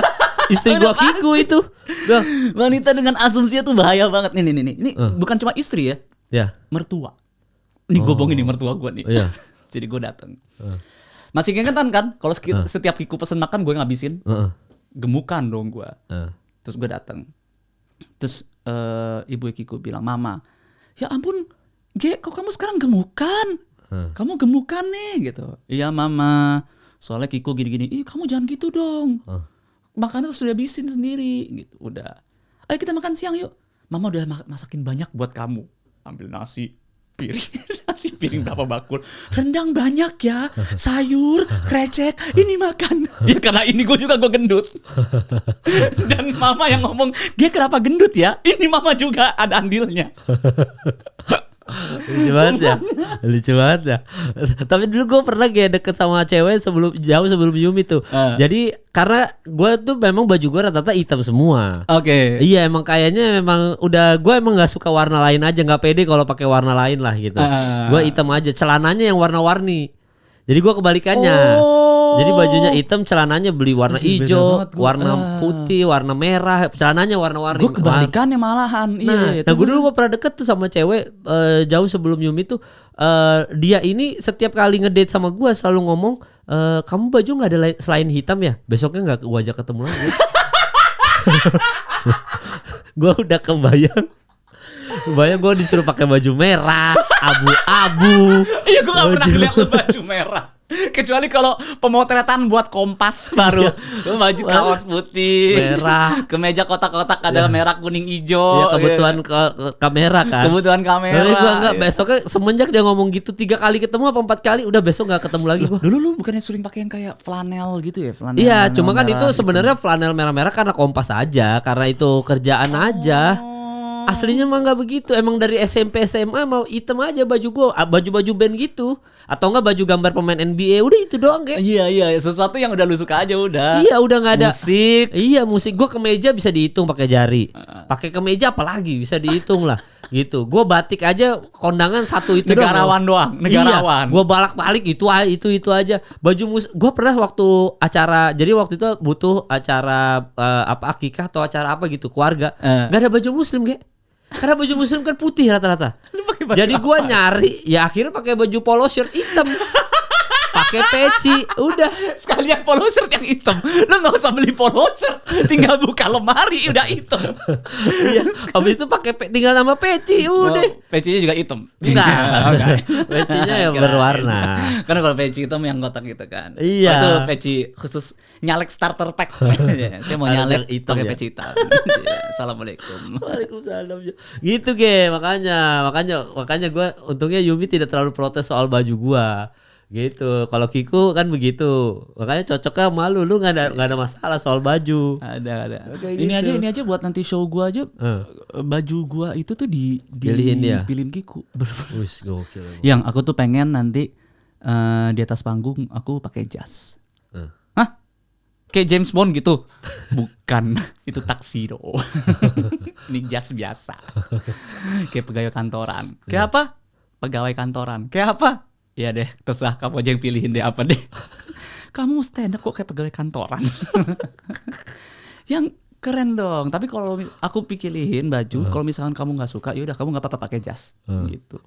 istri gue Kiku itu. Wanita dengan asumsinya tuh bahaya banget nih. Ini bukan cuma istri ya. Ya. Mertua. Nih gue bohongin nih mertua gue nih. Iya. Jadi gue datang. Masih keingetan kan? Kalau setiap Kiku pesen makan gue ngabisin. Gemukan dong gue. Terus gue datang. Terus ibu Kiku bilang, Mama, ya ampun, kok kamu sekarang gemukan? Kamu gemukan nih gitu. Iya Mama. Soalnya Kiku gini-gini. Kamu jangan gitu dong. Makanan tuh sudah habisin sendiri gitu. Udah. Ayo kita makan siang yuk. Mama udah masakin banyak buat kamu. Ambil nasi piring berapa bakul, rendang banyak ya, sayur, krecek, ini makan. Ya karena ini gue gendut. Dan mama yang ngomong, dia kenapa gendut ya? Ini mama juga ada andilnya. Lucu banget ya. Tapi dulu gue pernah kayak deket sama cewek jauh sebelum Yumi tuh. Jadi karena gue tuh memang baju gue rata-rata hitam semua. Oke. Iya emang kayaknya memang gue emang nggak suka warna lain aja, nggak pede kalau pakai warna lain lah gitu. Gue hitam aja. Celananya yang warna-warni. Jadi gua kebalikannya. Oh. Jadi bajunya hitam, celananya beli warna Anjir, beda hijau, banget gua. warna putih, warna merah, celananya warna-warni. Gue kebalikannya malahan. Nah, Iya. gue dulu gue pernah deket tuh sama cewek jauh sebelum Yumi tuh. Dia ini setiap kali ngedate sama gue selalu ngomong, kamu baju nggak ada selain hitam ya? Besoknya nggak gue ajak ketemu lagi. Gue udah kebayang gue disuruh pakai baju merah, abu-abu. Iya, gue gak pernah lihat lu baju merah. Kecuali kalau pemotretan buat Kompas baru. Lu baju kaos putih, merah, kemeja kotak-kotak ada merah, kuning, hijau. Ya kebutuhan kamera kan. Kebutuhan kamera. Tapi gue enggak, besoknya semenjak dia ngomong gitu 3 kali ketemu apa 4 kali, udah besok nggak ketemu lagi gue. Dulu lu bukannya sering pakai yang kayak flanel gitu ya? Flanel. Iya, cuma kan itu merah sebenarnya flanel merah-merah karena Kompas aja, karena itu kerjaan aja. Aslinya mah nggak begitu. Emang dari SMP SMA mau hitam aja baju gua, baju-baju band gitu, atau enggak baju gambar pemain NBA. Udah itu doang kayak. Iya, sesuatu yang udah lu suka aja udah. Iya, udah nggak ada musik. Iya, musik gua kemeja bisa dihitung pakai jari. Pakai kemeja apalagi bisa dihitung lah. Gitu. Gua batik aja kondangan satu itu negarawan doang. Negarawan. Iya, gua balak-balik itu aja. Baju gua pernah waktu acara, jadi waktu itu butuh acara akikah atau acara apa gitu keluarga. Nggak ada baju muslim kayak. Karena baju muslim kan putih rata-rata. Jadi gua nyari, ya akhirnya pakai baju polo shirt hitam. Pakai peci, udah sekalian polo shirt yang hitam. Lu nggak usah beli polo shirt, tinggal buka lemari udah hitam. Iya, habis itu pakai tinggal nama peci, udah. Pecinya juga hitam. Nah, pecinya ya berwarna. Karena kalau peci hitam yang kotak gitu kan. Iya. Itu peci khusus nyalek starter pack. Saya mau nyalek hitam pakai ya? peci hitam. Assalamualaikum. Waalaikumsalam. Gitu makanya gue untungnya Yumi tidak terlalu protes soal baju gue. Gitu. Kalau Kiku kan begitu. Makanya cocoknya malu, lu nggak ada masalah soal baju. Ada. Ini Ini aja buat nanti show gua aja. Baju gua itu tuh dipilihin Kiku. Wis gokil. Yang aku tuh pengen nanti di atas panggung aku pakai jas. Hah? Kayak James Bond gitu? Bukan, itu tuxedo. Ini jas biasa. Kayak pegawai kantoran. Kayak apa? Pegawai kantoran. Kayak apa? Ya deh, terserah kamu aja yang pilihin deh apa deh. Kamu stand up kok kayak pegawai kantoran. Yang keren dong. Tapi kalau aku pilihin baju, kalau misalkan kamu nggak suka, yaudah kamu nggak apa-apa pakai jas, gitu.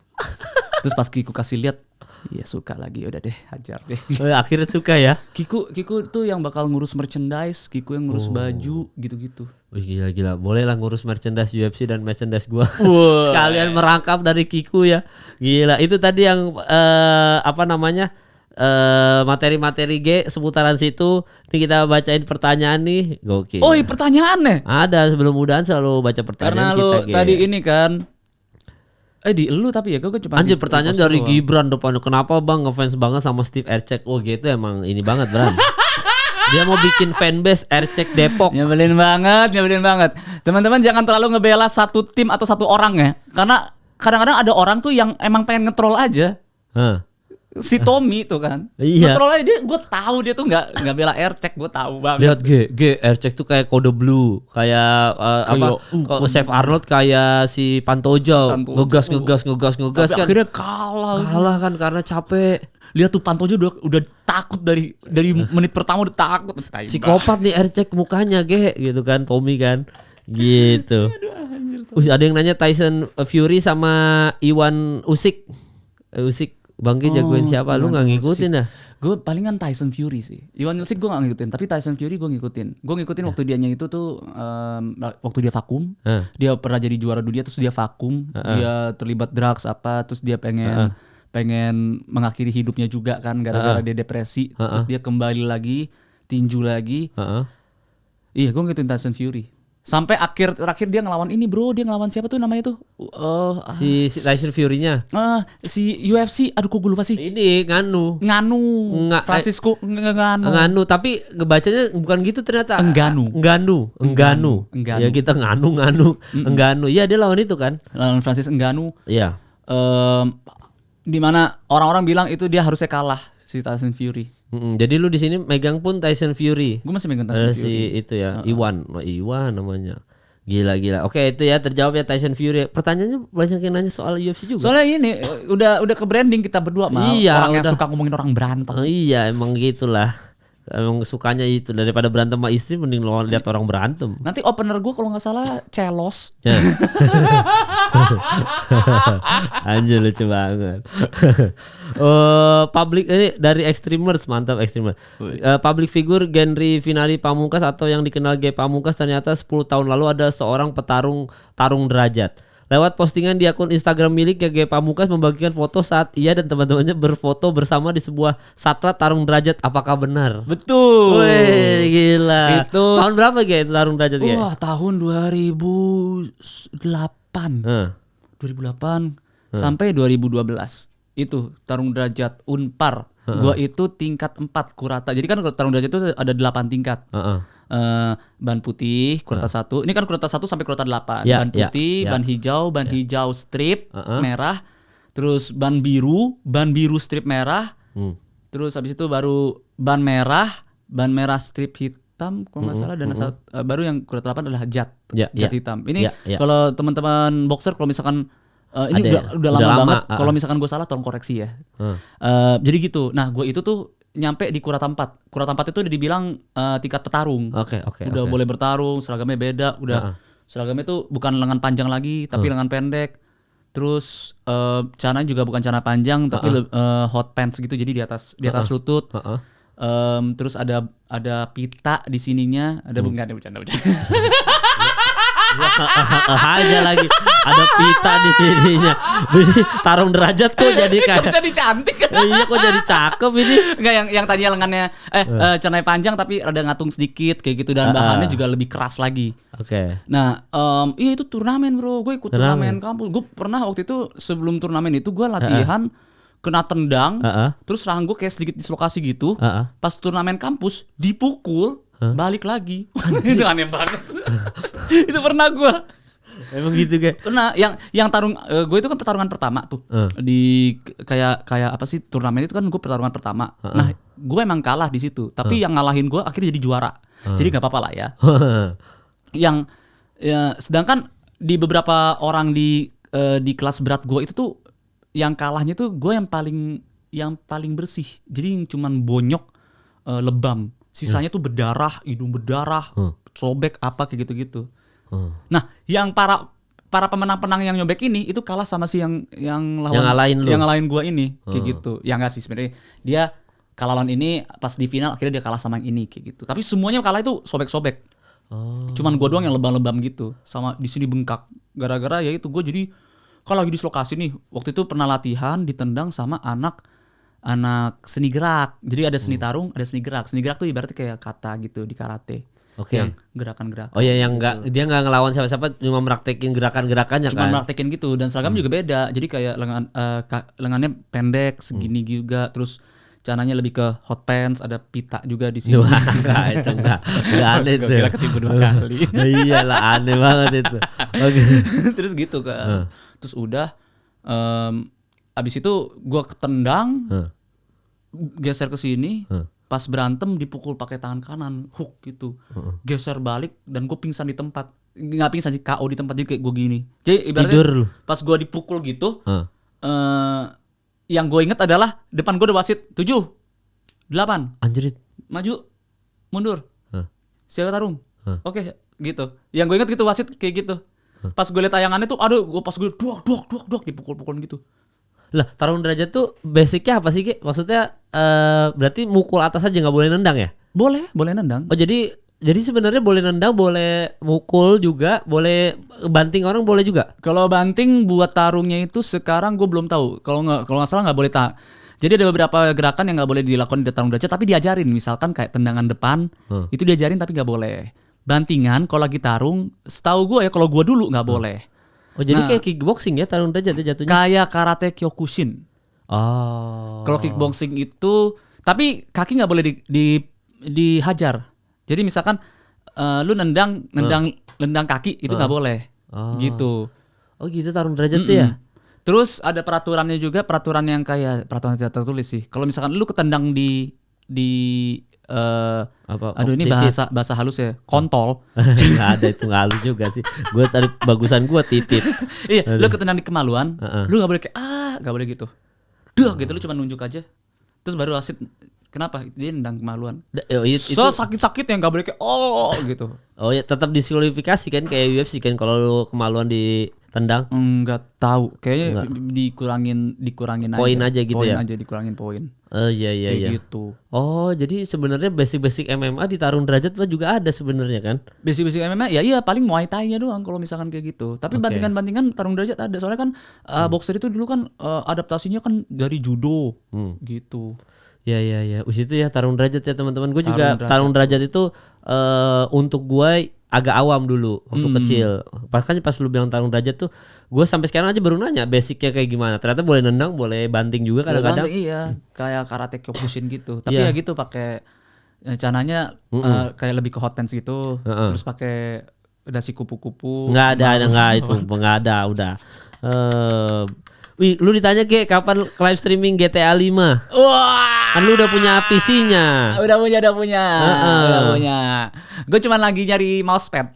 Terus pas Kiku kasih lihat, iya suka lagi, udah deh, hajar deh. Akhirnya suka ya. Kiku tuh yang bakal ngurus merchandise, Kiku yang ngurus baju, gitu-gitu. Wih gila. Boleh lah ngurus merchandise UFC dan merchandise gua. Sekalian merangkap dari Kiku ya. Gila, itu tadi yang materi-materi G seputaran situ. Ini kita bacain pertanyaan nih. Gokil. Oh, pertanyaannya? Ada, sebelum udahan selalu baca pertanyaan. Karena kita lu tadi ini kan di lu tapi ya gue cuma anjir pertanyaan dari Gibran depannya. Kenapa bang ngefans banget sama Steve Ercek? Oh gitu emang ini banget Bran. Dia mau bikin fanbase Ercek Depok. Nyebelin banget. Teman-teman jangan terlalu ngebela satu tim atau satu orang ya. Karena kadang-kadang ada orang tuh yang emang pengen ngetrol aja. Si Tommy tuh kan. Iya. Ngetrol aja gue tahu dia tuh nggak bela Ercek, gue tahu banget. Lihat Ercek tuh kayak kode blue, kayak Chef Arnold kayak si Pantoja, ngegas tapi kan. Akhirnya kalah kan karena capek. Lihat tuh Pantoja udah takut dari menit pertama udah takut. Psikopat nih Ercek mukanya gitu kan, Tommy kan. Gitu. Ada yang nanya Tyson Fury sama Iwan Usyk. Bangke jagoin siapa? Lu gak ngikutin dah? Gue palingan Tyson Fury sih. Iwan Usyk gue gak ngikutin, tapi Tyson Fury gue ngikutin. Gue ngikutin waktu dianya itu tuh waktu dia vakum. Dia pernah jadi juara dunia terus dia vakum. Dia terlibat drugs terus dia pengen mengakhiri hidupnya juga kan gara-gara dia depresi. Terus dia kembali lagi, tinju lagi. Iya, gue ngikutin Tyson Fury. Sampai terakhir dia ngelawan ini bro, dia ngelawan siapa tuh namanya tuh? Si Tyson Fury-nya. Si UFC, aduh kok gue lupa sih. Ini Nganu. Francisco Nganu. Nganu, tapi ngebacanya bukan gitu ternyata. Engganu. Ya kita Nganu. Engganu. Iya dia lawan itu kan. Lawan Francis Ngannou. Iya. Di mana orang-orang bilang itu dia harusnya kalah si Tyson Fury. Jadi lu di sini megang pun Tyson Fury. Gue masih megang Tyson Fury. Si itu ya, Iwan namanya. Gila. Oke, itu ya terjawab ya Tyson Fury. Pertanyaannya banyak yang nanya soal UFC juga. Soalnya ini udah ke branding kita berdua mah. Iya, Orang yang udah. suka ngomongin orang berantem. Oh, iya, emang gitulah. Emang sukanya itu daripada berantem sama istri mending lo lihat orang berantem. Nanti opener gue kalau nggak salah Celos. Ya. Anjir lucu banget. Public ini dari Extremers, mantap Extremers. Public figure Genri Finali Pamungkas atau yang dikenal Ge Pamungkas ternyata 10 tahun lalu ada seorang petarung derajat. Lewat postingan di akun Instagram miliknya, Ge Pamungkas membagikan foto saat ia dan teman-temannya berfoto bersama di sebuah satwa tarung derajat. Apakah benar? Betul. Wih, gila. Itu tahun berapa Ge tarung derajat Ge? Wah, tahun 2008. 2008 sampai 2012. Itu tarung derajat Unpar. Gua itu tingkat 4 kurata. Jadi kan kalau tarung derajat itu ada 8 tingkat. Ban putih kurata 1. Ini kan kurata 1 sampai kurata 8. Ban putih, ban hijau strip merah. Terus ban biru strip merah. Terus habis itu baru ban merah strip hitam kalau nggak salah, dan baru yang kurata 8 adalah cat hitam. Ini kalau teman-teman boxer kalau misalkan ini udah lama banget. Kalau misalkan gue salah tolong koreksi ya. Jadi gitu. Nah, gue itu tuh nyampe di kurata 4. Kurata 4 itu udah dibilang tingkat petarung. Oke. Udah boleh bertarung, seragamnya beda, udah seragamnya tuh bukan lengan panjang lagi, tapi lengan pendek. Terus celananya juga bukan celana panjang, tapi hot pants gitu, jadi di atas lutut. Terus ada pita di sininya, ada enggak ada bercanda. Aja lagi ada pita di sininya. Tarung derajat kok jadi kayak jadi cantik. Iya, kok jadi cakep ini. Enggak, yang tadinya lengannya celananya panjang tapi rada ngatung sedikit kayak gitu, dan bahannya juga lebih keras lagi. Oke. Nah, iya itu turnamen bro, gue ikut turnamen kampus. Gue pernah waktu itu sebelum turnamen itu gue latihan kena tendang, terus rahang gue kayak sedikit dislokasi gitu. Pas turnamen kampus dipukul, balik lagi. Itu aneh banget. Itu pernah gue. Emang gitu kayak. Nah, yang tarung gue itu kan pertarungan pertama tuh. Di kayak apa sih turnamen itu kan gue pertarungan pertama. Nah, gue emang kalah di situ, tapi yang ngalahin gue akhirnya jadi juara. Jadi nggak apa-apa lah ya. Sedangkan di beberapa orang di kelas berat gue itu tuh yang kalahnya tuh gue yang paling bersih. Jadi yang cuman bonyok, lebam. Sisanya tuh berdarah, hidung berdarah, sobek apa kayak gitu-gitu. Nah, yang para pemenang-penang yang nyobek ini itu kalah sama si yang ngalahin gue ini kayak gitu. Ya enggak sih sebenarnya. Dia kalah lawan ini, pas di final akhirnya dia kalah sama yang ini kayak gitu. Tapi semuanya kalah itu sobek-sobek. Cuman gue doang yang lebam-lebam gitu, sama di sini bengkak. Gara-gara ya itu gue jadi kalau lagi dislokasi nih. Waktu itu pernah latihan ditendang sama anak seni gerak. Jadi ada seni tarung, ada seni gerak. Seni gerak tuh ibaratnya kayak kata gitu di karate. Oke. Yang gerakan-gerakan. Oh ya, yang enggak, dia enggak ngelawan siapa-siapa, cuma praktekin gerakan-gerakannya kan. Cuma praktekin gitu, dan seragam juga beda. Jadi kayak lengannya pendek segini juga, terus celananya lebih ke hot pants, ada pita juga di sini. Wah, enggak, itu enggak aneh itu. Gue kira ketipu 2 kali. Iyalah, aneh banget itu. Oke. Terus gitu kan. Terus udah abis itu gue ketendang, geser ke sini, pas berantem dipukul pakai tangan kanan, hook gitu, geser balik dan gue pingsan di tempat. Nggak pingsan sih, KO di tempat, jadi kayak gue gini. Jadi ibaratnya pas gue dipukul gitu, yang gue inget adalah depan gue ada wasit 7, 8, anjrit, maju, mundur, siapa tarung, oke gitu. Yang gue inget gitu wasit kayak gitu. Pas gue liat tayangannya tuh, aduh, pas gue duak dipukul-pukulin gitu. Lah, tarung derajat tuh basicnya apa sih, Ki? Maksudnya berarti mukul atas aja nggak boleh nendang ya? Boleh nendang. Oh, jadi sebenarnya boleh nendang, boleh mukul juga, boleh banting orang boleh juga. Kalau banting buat tarungnya itu sekarang gue belum tahu. Kalau nggak salah nggak boleh Jadi ada beberapa gerakan yang nggak boleh dilakukan di tarung derajat, tapi diajarin. Misalkan kayak tendangan depan, itu diajarin tapi nggak boleh. Bantingan kalau lagi tarung, setahu gue ya, kalau gue dulu nggak boleh. Oh, jadi kayak kickboxing ya tarung derajat ya jatuhnya? Kayak karate Kyokushin. Oh. Kalau kickboxing itu, tapi kaki nggak boleh dihajar. Jadi misalkan lu nendang kaki itu nggak boleh. Gitu. Oh gitu tarung derajat tuh ya. Terus ada peraturannya juga, peraturan yang kayak peraturan tidak tertulis sih. Kalau misalkan lu ketendang di Apa? aduh ini bahasa halus ya, kontol. Nggak ada itu, nggak halus juga sih. Gue tadi bagusan gue titit. Iya, lu ketendang di kemaluan, lu nggak boleh kayak nggak boleh gitu. Duh gitu, lu cuma nunjuk aja. Terus baru wasit kenapa dia nendang kemaluan. So sakit-sakit yang nggak boleh kayak gitu. Oh ya, tetap diskualifikasi kan kayak UFC kan kalau lu kemaluan ditendang. Enggak tahu, kayaknya dikurangin Poin aja gitu poin ya. aja dikurangin poin. Iya Kayak gitu. Oh, jadi sebenarnya basic-basic MMA di tarung derajat juga ada sebenarnya kan? Basic MMA ya iya paling Muay Thai-nya doang kalau misalkan kayak gitu. Tapi bantingan tarung derajat ada. Soalnya kan boxer itu dulu kan adaptasinya kan dari judo gitu. Ya. Itu ya tarung derajat ya teman-teman. Gue juga tarung derajat itu untuk gue agak awam dulu waktu kecil. Pas lu bilang tarung derajat tuh, gue sampai sekarang aja baru nanya basicnya kayak gimana. Ternyata boleh nendang, boleh banting juga kadang-kadang. Iya, kayak karate kyokushin gitu. Tapi ya gitu pakai cananya kayak lebih ke hot pants gitu. Terus pakai dasi kupu-kupu. Nggak ada udah. Wih, lu ditanya kapan live streaming GTA 5? Wah, kan lu udah punya PC-nya. Udah punya. Gue cuman lagi nyari mousepad.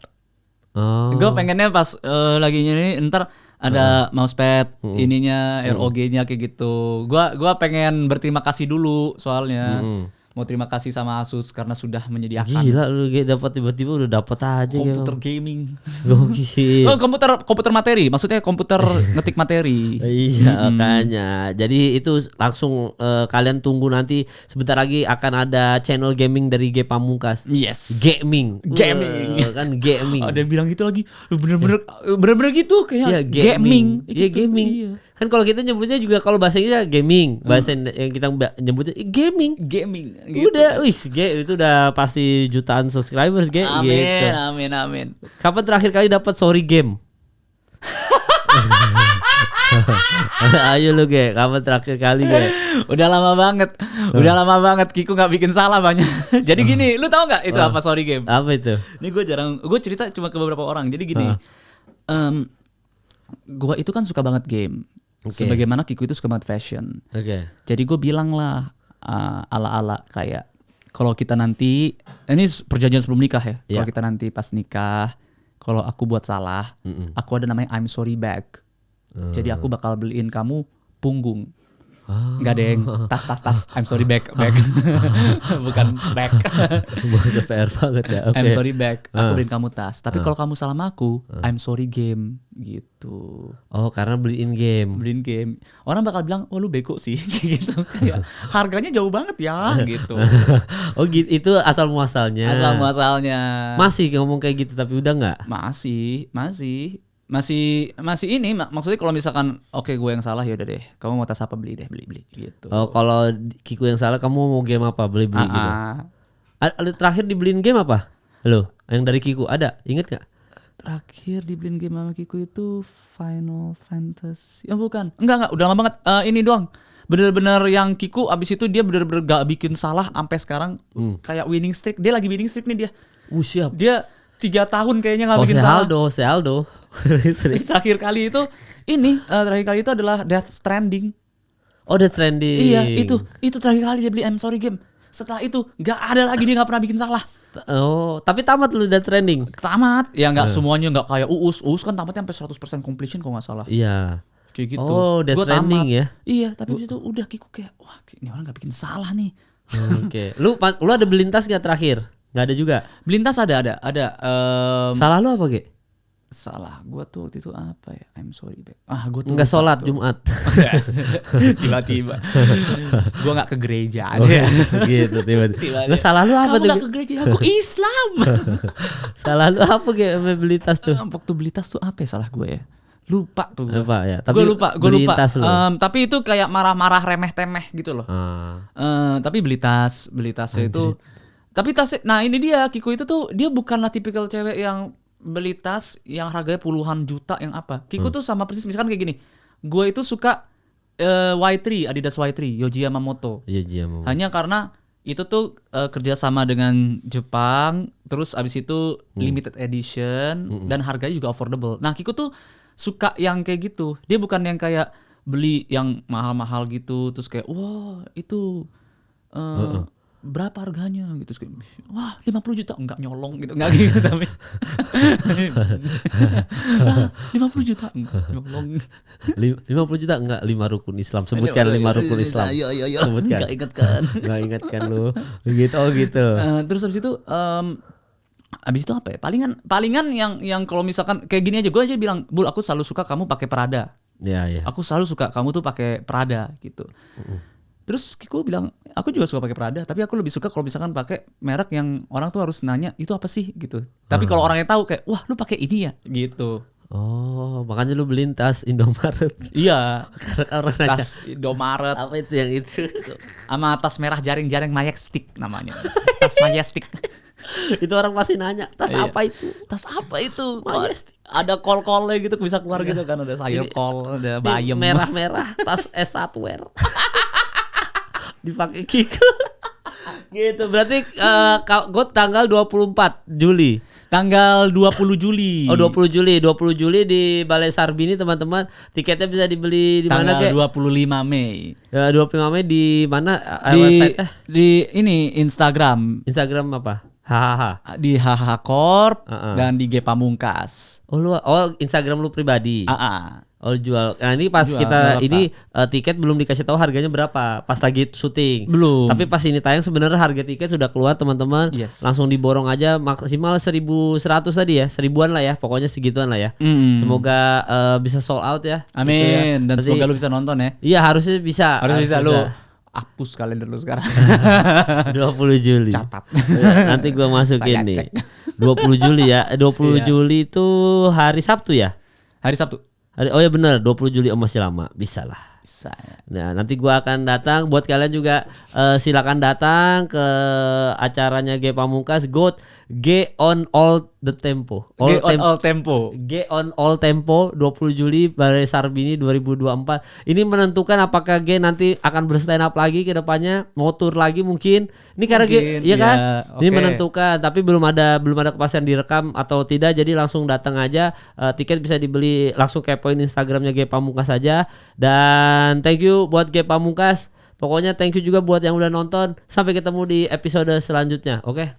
Gue pengennya pas lagi nyari ntar ada mousepad ininya ROG-nya kayak gitu. Gua pengen berterima kasih dulu soalnya. Mau terima kasih sama Asus karena sudah menyediakan. Gila lu dapat tiba-tiba udah dapat aja komputer gaming. Gokil. komputer materi, maksudnya komputer ngetik materi. Iya, makanya. Jadi itu langsung kalian tunggu nanti sebentar lagi akan ada channel gaming dari G Pamungkas. Yes. Gaming. Kan gaming. Ada yang bilang gitu lagi. Bener-bener gitu kayak gaming. Iya, gaming. Iya. Kan kalau kita nyebutnya juga kalau bahasa Inggrisnya gaming, bahasa yang kita nyebutnya gaming. Gitu. Udah, itu udah pasti jutaan subscribers gitu. Amin. Kapan terakhir kali dapat sorry game? Ayo lu kapan terakhir kali Udah lama banget Kiku nggak bikin salah banyak. Jadi gini, lu tahu nggak itu apa sorry game? Apa itu? Ini gue cerita cuma ke beberapa orang. Jadi gini, gue itu kan suka banget game. Sebagaimana Kiku itu suka banget fashion. Jadi gue bilang lah ala-ala kayak kalau kita nanti ini perjanjian sebelum nikah ya. Kalau kita nanti pas nikah, kalau aku buat salah, aku ada namanya I'm sorry bag. Jadi aku bakal beliin kamu punggung. Enggak deng, tas. I'm sorry bag. Bukan bag. Bahasa PR banget ya. I'm sorry bag. Aku beliin kamu tas. Tapi kalau kamu salah sama aku, I'm sorry game gitu. Oh, karena beliin game. Orang bakal bilang, "Oh, lu bego sih." gitu. Kayak harganya jauh banget ya gitu. Oh, gitu. Itu asal muasalnya. Masih ngomong kayak gitu tapi udah enggak? Masih ini maksudnya kalau misalkan gue yang salah ya udah deh, kamu mau tas apa beli gitu. Oh, kalau Kiku yang salah kamu mau game apa beli gitu. Terakhir dibeliin game apa? Lo yang dari Kiku ada, inget gak? Terakhir dibeliin game sama Kiku itu Final Fantasy. Bukan, enggak udah lama banget. Ini doang. Bener-bener yang Kiku abis itu dia bener-bener gak bikin salah sampai sekarang. Kayak winning streak. Dia lagi winning streak nih dia. Siap. Dia 3 tahun kayaknya gak bikin salah. Aldo. Terakhir kali itu adalah Death Stranding. Oh, Death Stranding. Iya, itu terakhir kali dia beli I'm sorry game. Setelah itu gak ada lagi dia gak pernah bikin salah. Oh, tapi tamat lu Death Stranding. Tamat. Ya gak semuanya, gak kayak Uus kan tamatnya sampai 100% completion kalau gak salah. Iya. Kayak gitu. Oh, Death Stranding ya. Iya, tapi abis itu udah Kiku kayak wah, ini orang gak bikin salah nih. Oke. Lu ada belintas gak terakhir? Gak ada juga. Belintas ada. Salah lu apa, Ge? Salah gua tuh waktu itu apa ya? I'm sorry back. Gua tuh enggak sholat Jumat. Tiba-tiba. Gua enggak ke gereja aja. Gitu tiba-tiba. Nggak, salah lu apa tuh? Kamu enggak ke gereja, aku Islam. Salah lu apa Ge beli tas tuh? Waktu beli tas tuh apa ya salah gue ya? Lupa tuh. Lupa ya. Tapi gue lupa. Tapi itu kayak marah-marah remeh-temeh gitu loh. Tapi beli tasnya itu. Tapi tasnya, nah ini dia Kiku itu tuh dia bukanlah tipikal cewek yang beli tas yang harganya puluhan juta yang apa. Kiku tuh sama persis misalkan kayak gini. Gue itu suka Y3, Adidas Y3, Yohji Yamamoto. Hanya karena itu tuh kerjasama dengan Jepang, terus abis itu limited edition dan harganya juga affordable. Nah Kiku tuh suka yang kayak gitu. Dia bukan yang kayak beli yang mahal-mahal gitu, terus kayak wah itu berapa harganya gitu. Terus kayak, wah 50 juta. Enggak nyolong gitu. Enggak gitu tapi. 50 juta. Enggak nyolong. 50 juta enggak 5 rukun Islam. Sebutkan 5 rukun Islam. Ayo. Sebutkan. Enggak ingatkan. Enggak ingatkan lu. Gitu gitu. Terus habis itu habis itu apa ya? Palingan yang kalau misalkan kayak gini aja, gue aja bilang, Bul, aku selalu suka kamu pakai Prada. Iya. Aku selalu suka kamu tuh pakai Prada gitu. Terus Kiko bilang, aku juga suka pakai Prada, tapi aku lebih suka kalau misalkan pakai merek yang orang tuh harus nanya itu apa sih gitu. Tapi kalau orangnya tahu kayak, wah lu pakai ini ya gitu. Oh, makanya lu beliin tas Indomaret. Iya, Karena orang nanya, tas Indomaret apa itu yang itu? sama tas merah jaring-jaring Majestic namanya. Tas Majestic. Itu orang pasti nanya, tas Iya. apa itu? Tas apa itu? Majestic. Ada kol-kolnya gitu bisa keluar gitu kan, ada sayur kol, ada bayam. Merah-merah, tas S1 wear. Dipakai Kiko. Gitu, berarti gue tanggal 24 Juli. Tanggal 20 Juli. Oh 20 Juli di Balai Sarbini teman-teman. Tiketnya bisa dibeli di mana Tanggal Ge? 25 Mei. Ya, 25 Mei di mana Di website di ini Instagram. Instagram apa? Hahaha. Di HH Corp Uh-uh. dan di G Pamungkas. Oh Instagram lu pribadi. Oh jual. Nah ini pas Jual, kita berapa? ini tiket belum dikasih tahu harganya berapa pas lagi syuting. Belum. Tapi pas ini tayang sebenarnya harga tiket sudah keluar teman-teman. Yes. Langsung diborong aja maksimal 1.100 tadi ya, 1000-an lah ya. Pokoknya segituan lah ya. Semoga bisa sold out ya. Amin. Gitu ya. Dan Berarti- semoga lu bisa nonton ya. Iya harusnya bisa. Harus bisa lu. Hapus kalender lu sekarang. 20 Juli. Catat. Ya, nanti gua masukin Saya nih. cek. 20 Juli ya. 20 Iya. Juli itu hari Sabtu ya? Hari Sabtu. Oh ya benar, 20 Juli masih lama. Bisa lah. Bisa. Nah, nanti gua akan datang. Buat kalian juga silakan datang ke acaranya G Pamungkas. G on all the tempo. G on all tempo. G on all tempo 20 Juli Balai Sarbini 2024. Ini menentukan apakah G nanti akan berstand up lagi ke depannya, mau tour lagi mungkin. Ini karena G Mungkin, ya kan? ya, Ini oke. menentukan, tapi belum ada kepastian direkam atau tidak. Jadi langsung datang aja. Tiket bisa dibeli langsung kepoin Instagramnya G Pamungkas saja. Dan thank you buat G Pamungkas. Pokoknya thank you juga buat yang udah nonton. Sampai ketemu di episode selanjutnya. Oke?